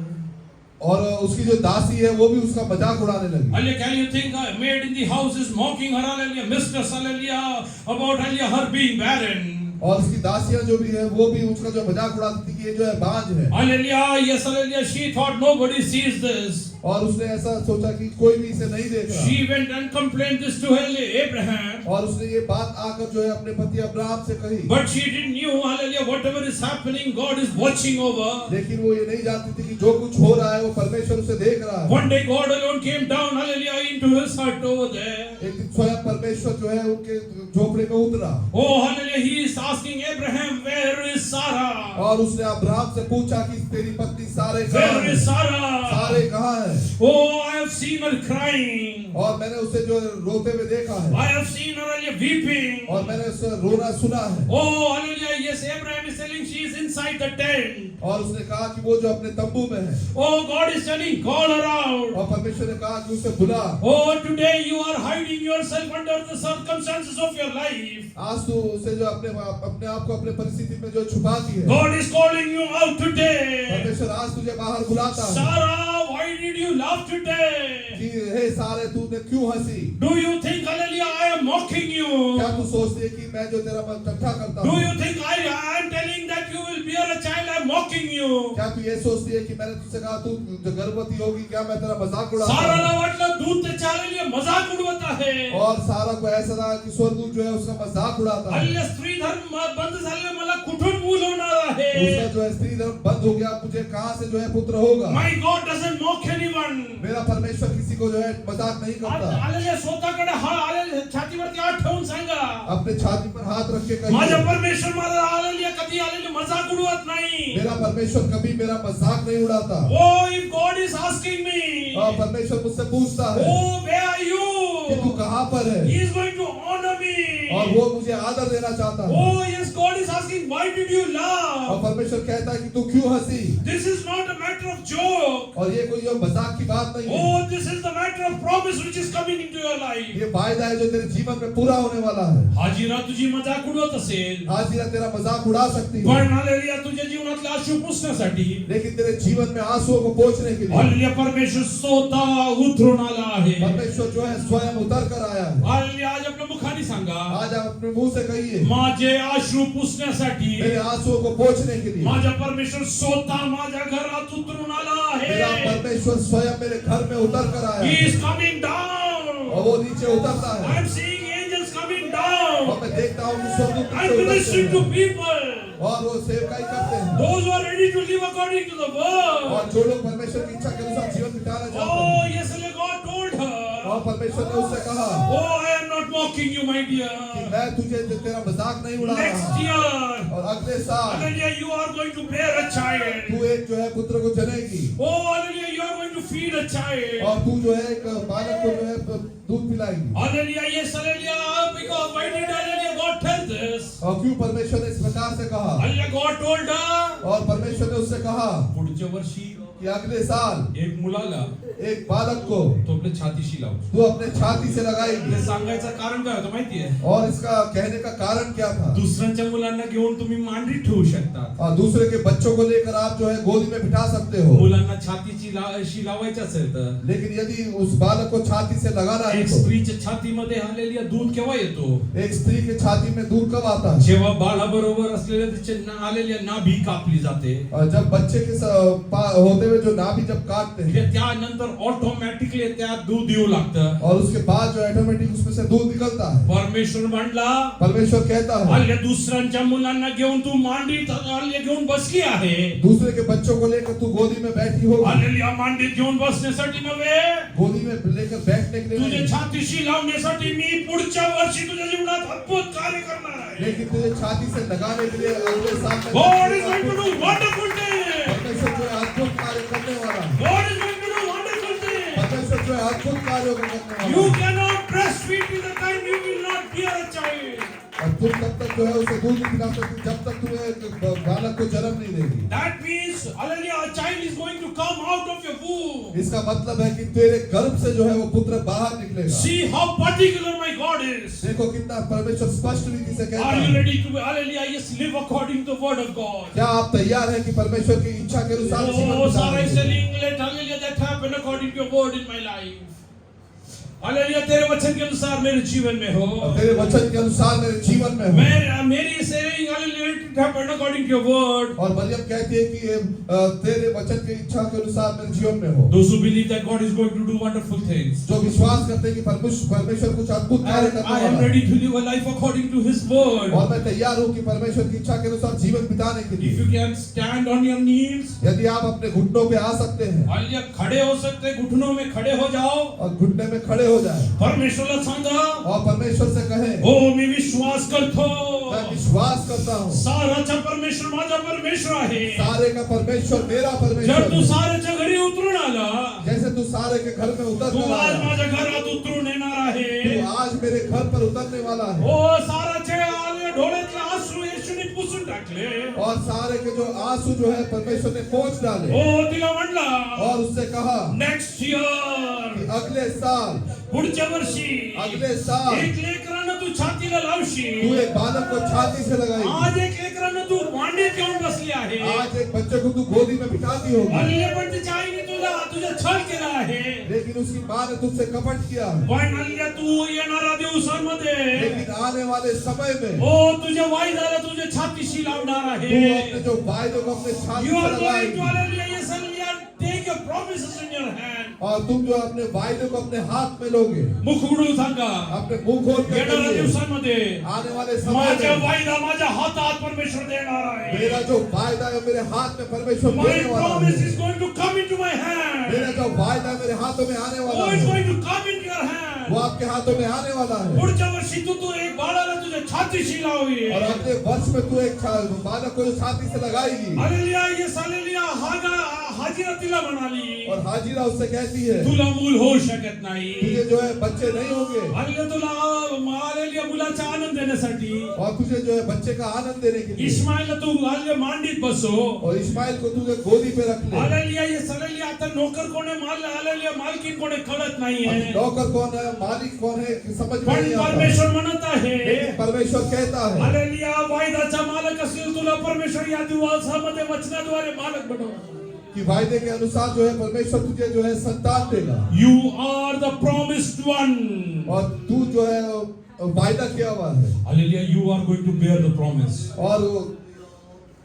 और उसकी जो दासी है वो भी उसका मजाक उड़ाने लगी. Hallelujah, can you think a maid in the house is mocking her, hallelujah, mistress, hallelujah, about, hallelujah, her being barren. और उसकी दासियां जो भी है वो भी उसका जो मजाक उड़ाती थी कि ये जो है बांझ है. Hallelujah, yes, hallelujah, she thought nobody sees this. और उसने ऐसा सोचा कि कोई भी इसे नहीं देख रहा. She went and complained this to Abraham. और उसने ये बात आकर जो है अपने पति अब्राहम से कही. But she didn't knew, hallelujah, whatever is happening, God is watching over. लेकिन वो ये नहीं जानती थी कि जो कुछ हो रहा है वो परमेश्वर उसे देख रहा है. One day God alone came down, hallelujah, into his heart over there. एक दिन स्वयं परमेश्वर जो है उनके झोपड़े में उतरा. Oh, hallelujah, he is asking Abraham, where is Sarah? और उसने अब्राहम से पूछा कि तेरी पत्नी सारे कहाँ Where है? is Sarah? सारे कहाँ है? Oh, I have seen her crying. और मैंने उसे जो रोते हुए देखा है I have seen her weeping. और मैंने उसे रोना सुना है। Oh, hallelujah. Yes, Abraham is telling she is inside the tent. और उसने कहा कि वो जो अपने तंबू में है Oh, God is telling, call her out. और परमेश्वर ने कहा कि उसे बुला। Oh, today you are hiding yourself under the circumstances of your life. आज तू उसे जो अपने आप को अपने परिस्थिति में जो छुपाती है, God is calling you out today. परमेश्वर आज तुझे बाहर बुलाता है Sarah, why did you laugh today? कि हे सारे तूने क्यों हंसी? Do you think, hallelujah, I am mocking you? क्या तू सोचती है कि मैं जो तेरा मन ठट्ठा करता Do हूँ? you think I am telling that you will bear a child? I am mocking you. क्या तू ये सोचती है कि मैंने तुझसे कहा तू जो गर्भवती होगी, क्या मैं तेरा मजाक उड़ाता साराला हूँ? वाटलं दूध ते चालेल मजाक उडवत आहे. और सारा को ऐसा लगा कि स्वर्गदूत जो है उसका मजाक उड़ाता है। हल्ली स्त्री धर्म बंद झालेलं मला कुठून मूल होणार आहे? उसका जो है स्त्री धर्म बंद हो गया, मुझे कहाँ से जो है पुत्र होगा? My God doesn't mock anyone. मेरा परमेश्वर किसी को जो है मजाक नहीं करता। आलेल्या स्वतःकडे हा आलेल्या छातीवरती हात ठेवून सांगा, अपने छाती पर हाथ रख के माझा कहिए, परमेश्वर मला आलेल्या कधी आलेले मजाक उडवत नाही. मेरा परमेश्वर कभी मेरा मजाक नहीं उड़ाता। Oh, if God is asking me, और परमेश्वर मुझसे पूछता है oh, where are कि you? तू कहाँ पर है? He is going to honor me. और वो मुझे आदर देना चाहता है। Oh, yes, God is asking, why did you laugh? और परमेश्वर कहता है कि तू क्यों हंसी? This is not a matter of joke. और ये कोई मजाक की बात नहीं है। Oh, this is the matter of promise which is coming into your life. ये वायदा है जो तेरे जीवन में पूरा होने वाला है। हाजीरा तुझी मजाक उडवत असेल, आज ही तेरा मजाक उड़ा सकती है, पण हालेलुया तुझ्या जीवनातला अश्रू पुसण्यासाठी लेकिन तेरे जीवन में आंसुओं को पोंछने के लिए हालेलुया परमेश्वर स्वतः उतरून आला आहे. परमेश्वर जो है स्वयं उतर कर आया है। हालेलुया आज आपल्या मुखाने सांगा, आज आप अपने मुंह से कहिए, माझे अश्रू पुसण्यासाठी मेरे आंसुओं को पोंछने के लिए माझा परमेश्वर स्वतः माझ्या घरात उतरून आला मेरा आहे. परमेश्वर स्वयं मेरे घर में उतर कर आया He है is coming down. और वो नीचे उतरता I है am seeing angels coming down. और मैं देखता हूँ कि स्वर्गदूत I'm नीचे ministering to उतरते हैं people. और वो सेवकाई करते हैं Those who are ready to live according to the word. और जो लोग परमेश्वर की इच्छा के अनुसार जीवन बिताना चाहते Oh, हैं। yes, God told her. और परमेश्वर ने उससे कहा Oh, I am not mocking you, my कि dear. मैं तुझे तेरा मजाक नहीं उड़ा Next रहा year, और अगले साल hallelujah, you are going to bear a child. तू एक जो है पुत्र को जनेगी Oh, hallelujah, you are going to feed a child. और तू जो है एक बालक को जो है दूध पिलाएगी। Hallelujah, yes, hallelujah. Because why did hallelujah God tell this? और क्यों परमेश्वर ने इस प्रकार से कहा? Hallelujah, God told her. और परमेश्वर ने उससे कहा पुढच्या वर्षी कि अगले साल एक मुलाला एक बालक को तो आपल्या छातीशी लाव. तू अपने छाती से लगाएगी। हे सांगायचं कारण काय होतं माहितीये? और इसका कहने का कारण क्या था? दुसऱ्यांच्या मुलांना घेऊन तुम्ही मांडीत ठेवू शकता. और दूसरे के बच्चों को लेकर आप जो है गोदी में बिठा सकते हो, मुलांना छातीची लावायची असेल तर लेकिन यदि उस बालक को छाती से लगाना है एक तो स्त्रीच्या छातीमध्ये हालेलुया दूध केव्हा येतो? एक स्त्री के छाती में दूध कब आता है? जेव्हा बाळाबरोबर असलेल्या तिचे हालेलुया नाभी कापली जाते. और जब बच्चे के होते हुए जो नाभि जब काटते हैं त्यानंतर ऑटोमॅटिकली त्यात दूध येऊ लागतं. और उसके बाद जो ऑटोमेटिक उसमें से दूध निकलता है। परमेश्वर म्हणला, परमेश्वर कहता है हल्ल्या दुसऱ्यांच्या मुलांना घेऊन तू मांडीत हल्ल्या घेऊन बसली आहे. दूसरे के बच्चों को लेकर तू गोदी में बैठी होगी, हालेलुया मांडीत घेऊन बसण्यासाठी नव्हे, गोदी में लेकर बैठने के लिए तुझे नहीं, छातीशी लावण्यासाठी मी पुढच्या वर्षी तुझ्या जीवनात अद्भुत कार्य करणार आहे. लेकिन तुझे छाती से लगाने के लिए अगले साल में God is going to do wonderful things. परमेश्वर जो है अद्भुत कार्य करने वाला है। God is going to do wonderful things. परमेश्वर जो है अद्भुत कार्यों को करने You वाला है। cannot breastfeed till the time you will not bear a child. और तुम तब तक जो है उसे दूध नहीं पिला सकती जब तक तुम्हें एक बालक को जन्म नहीं देगी। That means, hallelujah, a child is going to come out of your womb. इसका मतलब है कि तेरे गर्भ से जो है वो पुत्र बाहर निकलेगा। See how particular my God is. देखो कितना परमेश्वर स्पष्ट रीति से कहता Are you है। ready to, hallelujah, yes, live according to the word of God? क्या आप तैयार हैं कि परमेश्वर की इच्छा के अनुसार जीवन Oh, Sarah बिताने is के लिए? telling, let hallelujah that happen according to your word in my life. Hallelujah तेरे वचन के अनुसार मेरे जीवन में हो. और तेरे वचन के अनुसार मेरे जीवन में हो। मेरी saying hallelujah it happened according to your word. और मरियम कहती है कि तेरे वचन की इच्छा के अनुसार मेरे जीवन में हो। Those who believe that God is going to do wonderful things. जो विश्वास करते हैं कि परमेश्वर कुछ अद्भुत कार्य करने I am वाला है। ready to live a life according to His word. और मैं तैयार हूँ कि परमेश्वर की इच्छा के अनुसार जीवन बिताने के If लिए। you can stand on your knees, यदि आप अपने घुटनों पे आ सकते हैं हालेलुया खड़े हो सकते, घुटनों में खड़े हो जाओ. और घुटने में खड़े हो जाए परमेश्वराला सांगा, और परमेश्वर से कहें, हो मी विश्वास करतो, मैं विश्वास करता हूँ साराचा परमेश्वर माझा परमेश्वर आहे. सारे का परमेश्वर मेरा जर परमेश्वर तू है. सारेच्या घरी उतरून आला, जैसे तू सारे के घर में उतर तू कर आज आया, माझ्या घरात उतरून येणार आहे. तू आज मेरे घर पर उतरने वाला है. हो साराचे आले डोळ्यातले आसरू येशूने पुसून टाकले. और सारे के जो आंसू जो है परमेश्वर ने पोंछ डाले हो तिला म्हणला, और उससे कहा नेक्स्ट कि इयर, अगले साल, पुढच्या वर्षी अगले साल एक लेकरानं तू छातीला तू लावशील. एक बालक को छाती से लगाएगी. आज एक लेकरानं तू मांडीत घेऊन बसली आहे. आज एक बच्चे को तू गोदी में बिठाती होगी, हल्ली पण तिच्या आईने तुझा छळ केला आहे. लेकिन उसकी माँ ने तुझसे कपट किया है. पण हल्ली तू येणाऱ्या दिवसांमध्ये लेकिन आने वाले समय में हो तुझे वायदाला तुझे छातीशी लावणार तू आहे. अपने जो वायदे को अपने छाती You से are going to लगाएगी. hallelujah, yes, hallelujah, take your promises in your hand. और तुम जो अपने वायदे को अपने हाथ में लोगे, मुख उघडून सांगा, अपने मुंह खोल कर येणाऱ्या कहिए, दिवसांमध्ये आने वाले समय माझ्या में वायदा माझ्या हातात परमेश्वर देणार आहे. मेरा जो वायदा है मेरे हाथ में परमेश्वर My देने वाला promise है. is going to come into my hand. मेरा जो वायदा मेरे हाथों में आने वाला Oh, it's है, going to come into your hand. वो आपके हाथों में आने वाला है. पुढच्या वर्षी तू एक बाळाला तुझ्या छातीशी लावी. और अगले वर्ष में तू एक बालक को जो छाती से लगाएगी. Hallelujah, yes hallelujah. हाजिरा तिला म्हणाली, और हाजिरा उससे कहती है, तुला मूल होऊ शकत नाही. तुझे जो है बच्चे नहीं होंगे, हालेलुया, तुला हालेलुया मुलाचा आनंद देण्यासाठी और तुझे जो है बच्चे का आनंद देने के लिए, इस्माईलला तू हालेलुया मांडीत बसो. और इस्माइल को तुझे गोदी पे रख ले. Hallelujah, yes hallelujah. आता नोकर कोण आहे, हालेलुया मालकीन कोण आहे कळत नाहीये. नौकर कौन है, मालिक कौन है, समझ में पण नहीं आता. परमेश्वर म्हणत आहे, लेकिन परमेश्वर कहता है हालेलुया, वायदाचा मालक असेल तुला परमेश्वर या दिवसामध्ये वचनाद्वारे मालक बनव. कि वायदे के अनुसार जो है परमेश्वर तुझे जो है संतान देगा. You are the promised one. और तू जो है वायदा किया हुआ है. Hallelujah, you are going to bear the promise. और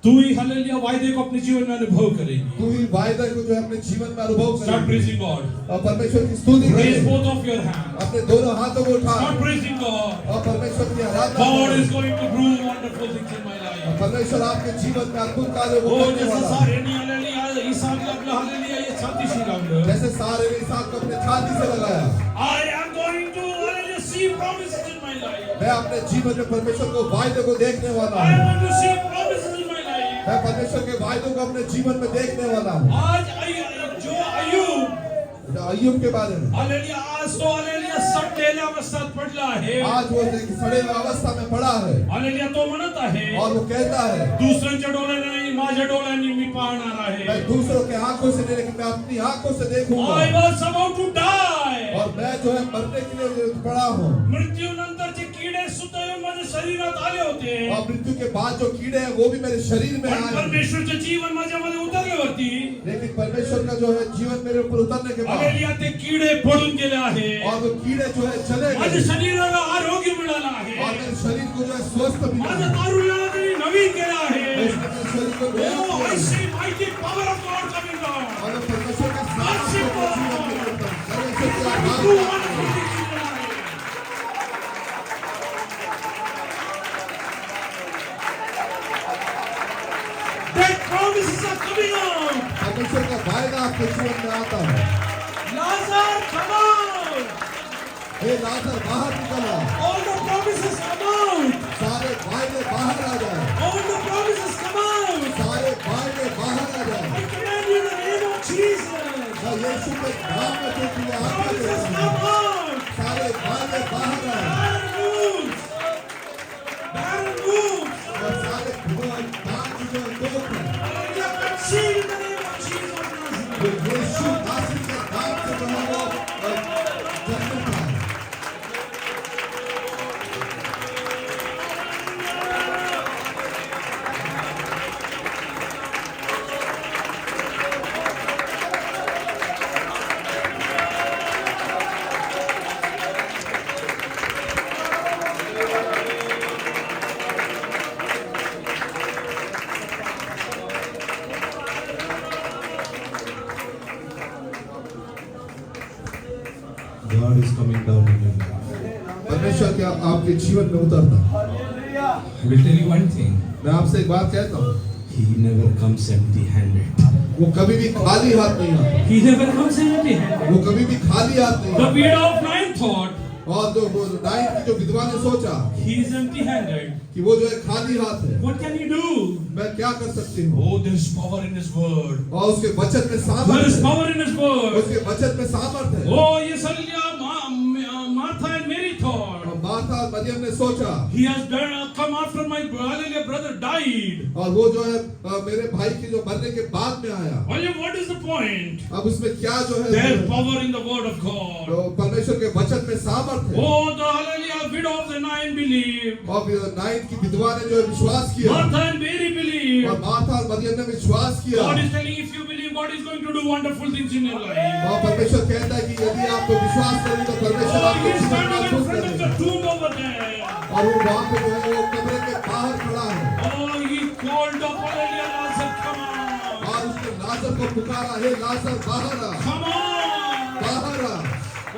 तू ही हालेलुया वायदे को अपने जीवन में अनुभव करेगी. तू ही वायदा को जो है अपने जीवन में अनुभव Start करेगा. praising God. और परमेश्वर की स्तुति Raise करें. both of your hands. अपने दोनों हाथों को उठा Start praising God. और परमेश्वर की आराधना God करें. is going to do wonderful things in my life. और परमेश्वर आपके जीवन में अद्भुत कार्य वो हो करने जसं वाला है. सारेनी हालेलुया इसहाकला आपलं हालेलुया ये छातीशी लावलं. जैसे सारे ने इसहाक को अपने छाती से लगाया. I am going to hallelujah see promises in my life. मैं अपने जीवन में परमेश्वर को वायदे को देखने वाला I am हूँ. going to see promises in my life. मैं परमेश्वर के वायदों को अपने जीवन में देखने वाला हूँ. आज जो अय्यूब अय्यूब के बारे में हालेलुया आज तो हालेलुया सडलेल्या अवस्थेत पडला आहे. आज वो एक सड़े हुए अवस्था में पड़ा है. हालेलुया तो म्हणत आहे, और वो कहता है, दुसऱ्यांच्या डोळ्याने नाही माझ्या डोळ्यांनी मी पाहणार मैं आहे. दूसरों के आंखों से नहीं लेकिन मैं अपनी आंखों से देखूंगा. I was about to die. और मैं जो है मरने के लिए पड़ा हूँ. मृत्यूनंतरचे किडे सुद्धा येऊन माझ्या शरीरात आले होते. और मृत्यू के बाद जो कीड़े हैं वो भी मेरे शरीर में पण आए. परमेश्वरचे जीवन माझ्यामध्ये उतरल्यावरती लेकिन परमेश्वर का जो है जीवन मेरे ऊपर उतरने के बाद हालेलुया ते किडे पडून गेले आहे. और वो कीड़े जो है चले माझ्या गए. शरीराला आरोग्य मिळालं आहे. और मेरे शरीर को जो है स्वस्थ मिला. माझं तारुण्याला त्यांनी नवीन केलं आहे. उसने मेरे शरीर को नया Oh, किया I है. see mighty power of God coming down. और परमेश्वर का साथ मेरे जीवन में होता है. परमेश्वर की Do आराधना wonderful करें. things in your life. That promises are coming out. परमेश्वर का वायदा आपके जीवन में आता है. Lazarus, come out. हे लाजर बाहर निकल आ. All the promises come out. सारे वायदे बाहर आ जाए. All the promises come out. सारे वायदे बाहर आ जाए. I command you in the name of Jesus. मैं यीशु के नाम में जो तुझे आज्ञा Promises देता हूँ. come out. सारे वायदे बाहर आए. Barren moves. Barren moves. और सारे भगवान नाम की जो लोग हैं Hallelujah. Conceive in the name of Jesus of वो Nazareth. यीशु नासरी के नाम से जो है वो जन्म पाए. God is coming down in your life. परमेश्वर क्या आपके जीवन में उतरता है. I will tell you one thing. मैं आपसे एक बात कहता हूँ, He never comes empty-handed. वो कभी भी खाली हाथ नहीं आता. He never comes empty handed. वो कभी भी खाली हाथ नहीं The आता. period of 9 thought, और जो वो नाइन की जो विधवा ने सोचा he is empty-handed. कि वो जो है खाली हाथ है, What can he do? मैं क्या कर सकती हूँ? Oh, there is power in his word. और उसके वचन में There सामर्थ is है, power in his word. उसके वचन में सामर्थ है। Oh, yes, hallelujah. Martha and Mary thought, और मार्था और मरियम ने सोचा, he has come after my hallelujah brother died. और वो जो है मेरे भाई की जो मरने के बाद में आया। Hallelujah, what is the point? अब उसमें क्या जो है, There is power in the word of God. तो परमेश्वर के वचन में सामर्थ है। Oh, the hallelujah widow of the nine believed. और नाइन की विधवा ने जो है विश्वास किया, Martha and Mary और believed. मार्था और मरियम ने विश्वास किया। God is telling, if you believe, God is going to do wonderful things in your life. और परमेश्वर कहता है कि यदि आप तो विश्वास करें तो परमेश्वर Oh, आपको he is जीवन में standing in अद्भुत front of the करेगा। tomb over there. और वो वहाँ पे जो है वो कमरे के बाहर खड़ा है, Oh, he called up, hallelujah, Lazarus, come on. और उसने लाजर को पुकारा, हे लाजर बाहर आ, Come on. बाहर आ।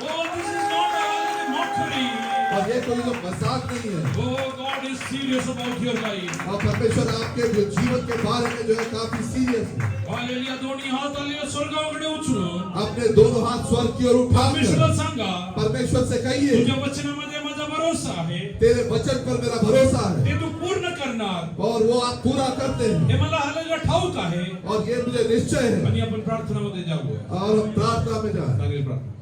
Oh, this is not a mockery. और ये कोई तो मजाक नहीं है, Oh, God is serious about your life. और परमेश्वर आपके जो जीवन के बारे में जो है काफी सीरियस है। Hallelujah, दोन्ही हात हल्ले स्वर्गाकडे उचलून अपने दोनों हाथ स्वर्ग की ओर परमेश्वराला उठाकर सांगा, परमेश्वर से कहिए, तुझ्या वचनामध्ये माझा भरोसा आहे. तेरे वचन पर मेरा भरोसा है, ते तू पूर्ण करणार. और वो आप पूरा करते हैं, हे मला हालेलुया ठाऊक आहे. और ये मुझे निश्चय है। आणि आपण प्रार्थनामध्ये जाऊया. और हम प्रार्थना में जाए। लागेल प्रार्थना.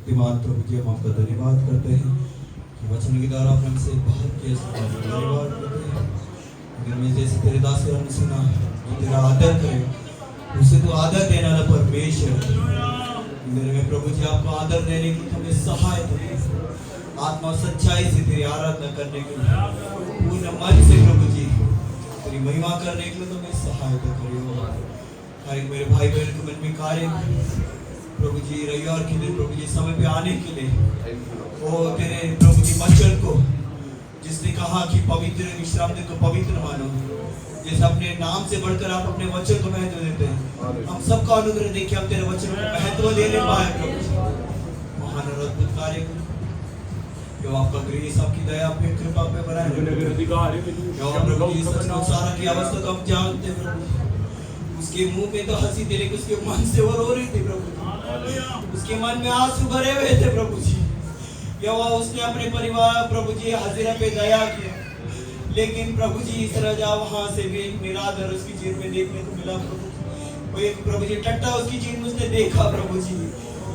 दिमाग प्रभु जी हम आपका धन्यवाद करते हैं कि वचन के द्वारा आपने हमसे बात किया, धन्यवाद करते हैं। अगर मैं जैसे तेरे दास ने सुना जो तेरा आदर करे उसे तो आदर देना ना परमेश्वर। मेरे में प्रभु जी आपको आदर देने की हमें सहायता करें, आत्मा सच्चाई से तेरी आराधना करने के लिए पूर्ण मन से प्रभु जी तेरी महिमा करने के लिए तुम्हें सहायता करें। मेरे भाई बहन के मन में कार्य प्रभु जी रविवार के दिन प्रभु जी समय पे आने के लिए वो तेरे प्रभु जी वचन को जिसने कहा कि पवित्र विश्राम दिन को पवित्र मानो, जैसे अपने नाम से बढ़कर आप अपने वचन को महत्व देते हैं, हम सबका अनुग्रह देखिए हम तेरे वचन को महत्व देने पाए प्रभु जी। महान और अद्भुत कार्य करो जो आपका ग्रेस आपकी दया पे कृपा पे बनाए जो प्रभु जी सच संसार की अवस्था को हम जानते हैं प्रभु। उसके मुंह पे तो हंसी थी लेकिन उसके मन से वो रो रही थी प्रभु, उसके मन में आंसू भरे हुए थे प्रभु जी। यहोवा उसने अपने परिवार प्रभु जी हाजिरा पे दया किया, लेकिन प्रभु जी इस राजा वहां से भी निरादर उसकी जीवन में देखने को मिला प्रभु। वो एक प्रभु जी टट्टा उसकी जीवन में उसने देखा प्रभु जी,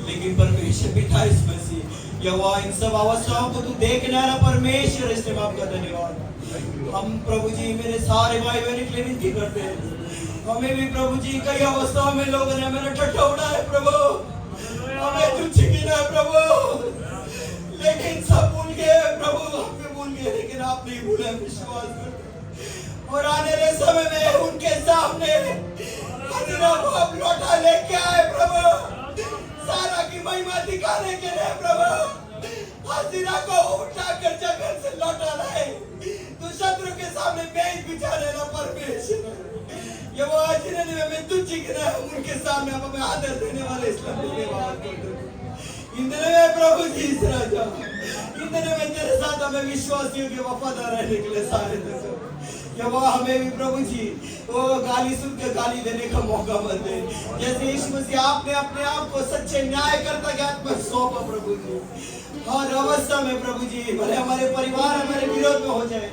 लेकिन परमेश्वर भी था इसमें से। यहोवा इन सब अवस्थाओं को तू देखने वाला परमेश्वर, इसलिए आपका धन्यवाद। हम प्रभु जी मेरे सारे भाई बहन के लिए विनती करते हैं, हमें भी प्रभु जी कई अवस्थाओं में लोगों ने मेरा ठट्ठा उड़ाया प्रभु, हमें तुच्छ गिना प्रभु, लेकिन सब भूल गए प्रभु, हम भी भूल गए लेकिन आप नहीं भूले, विश्वास करते। और आने वाले समय में उनके सामने हज़ीरा को आप लौटा लेके आए प्रभु, सारा की महिमा दिखाने के लिए प्रभु। हज़ीरा को उठाकर जगह से लौटा लाए, तो शत्रु के सामने मेज बिछा लेना परमेश्वर। ये वो जिन्हें मैं तुझ गिना उनके सामने आप हमें आदर देने वाले इस्लाम धन्यवाद करते हैं। इन दिनों में प्रभु जी इस राजा, इन दिनों में तेरे साथ हमें विश्वासियों के वफादार रहने के लिए सारे दो। ये वो हमें भी प्रभु जी वो गाली सुन के गाली देने का मौका मत दे, जैसे यीशु मसीह आपने अपने आप को सच्चे न्यायकर्ता के हाथ में सौंपा प्रभु जी। हर अवस्था में प्रभु जी भले हमारे परिवार हमारे विरोध में हो जाए,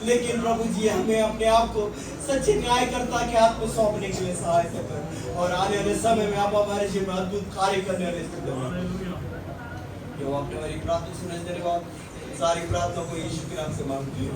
लेकिन प्रभु जी हमें अपने आप को सच्चे न्यायकर्ता के हाथ में सौंपने के लिए सहायता कर, और आने वाले समय में आप हमारे जीवन में अद्भुत कार्य करने वाले जो आपने हमारी प्रार्थना सुनने के बाद सारी प्रार्थना को यीशु के नाम से मांगती है।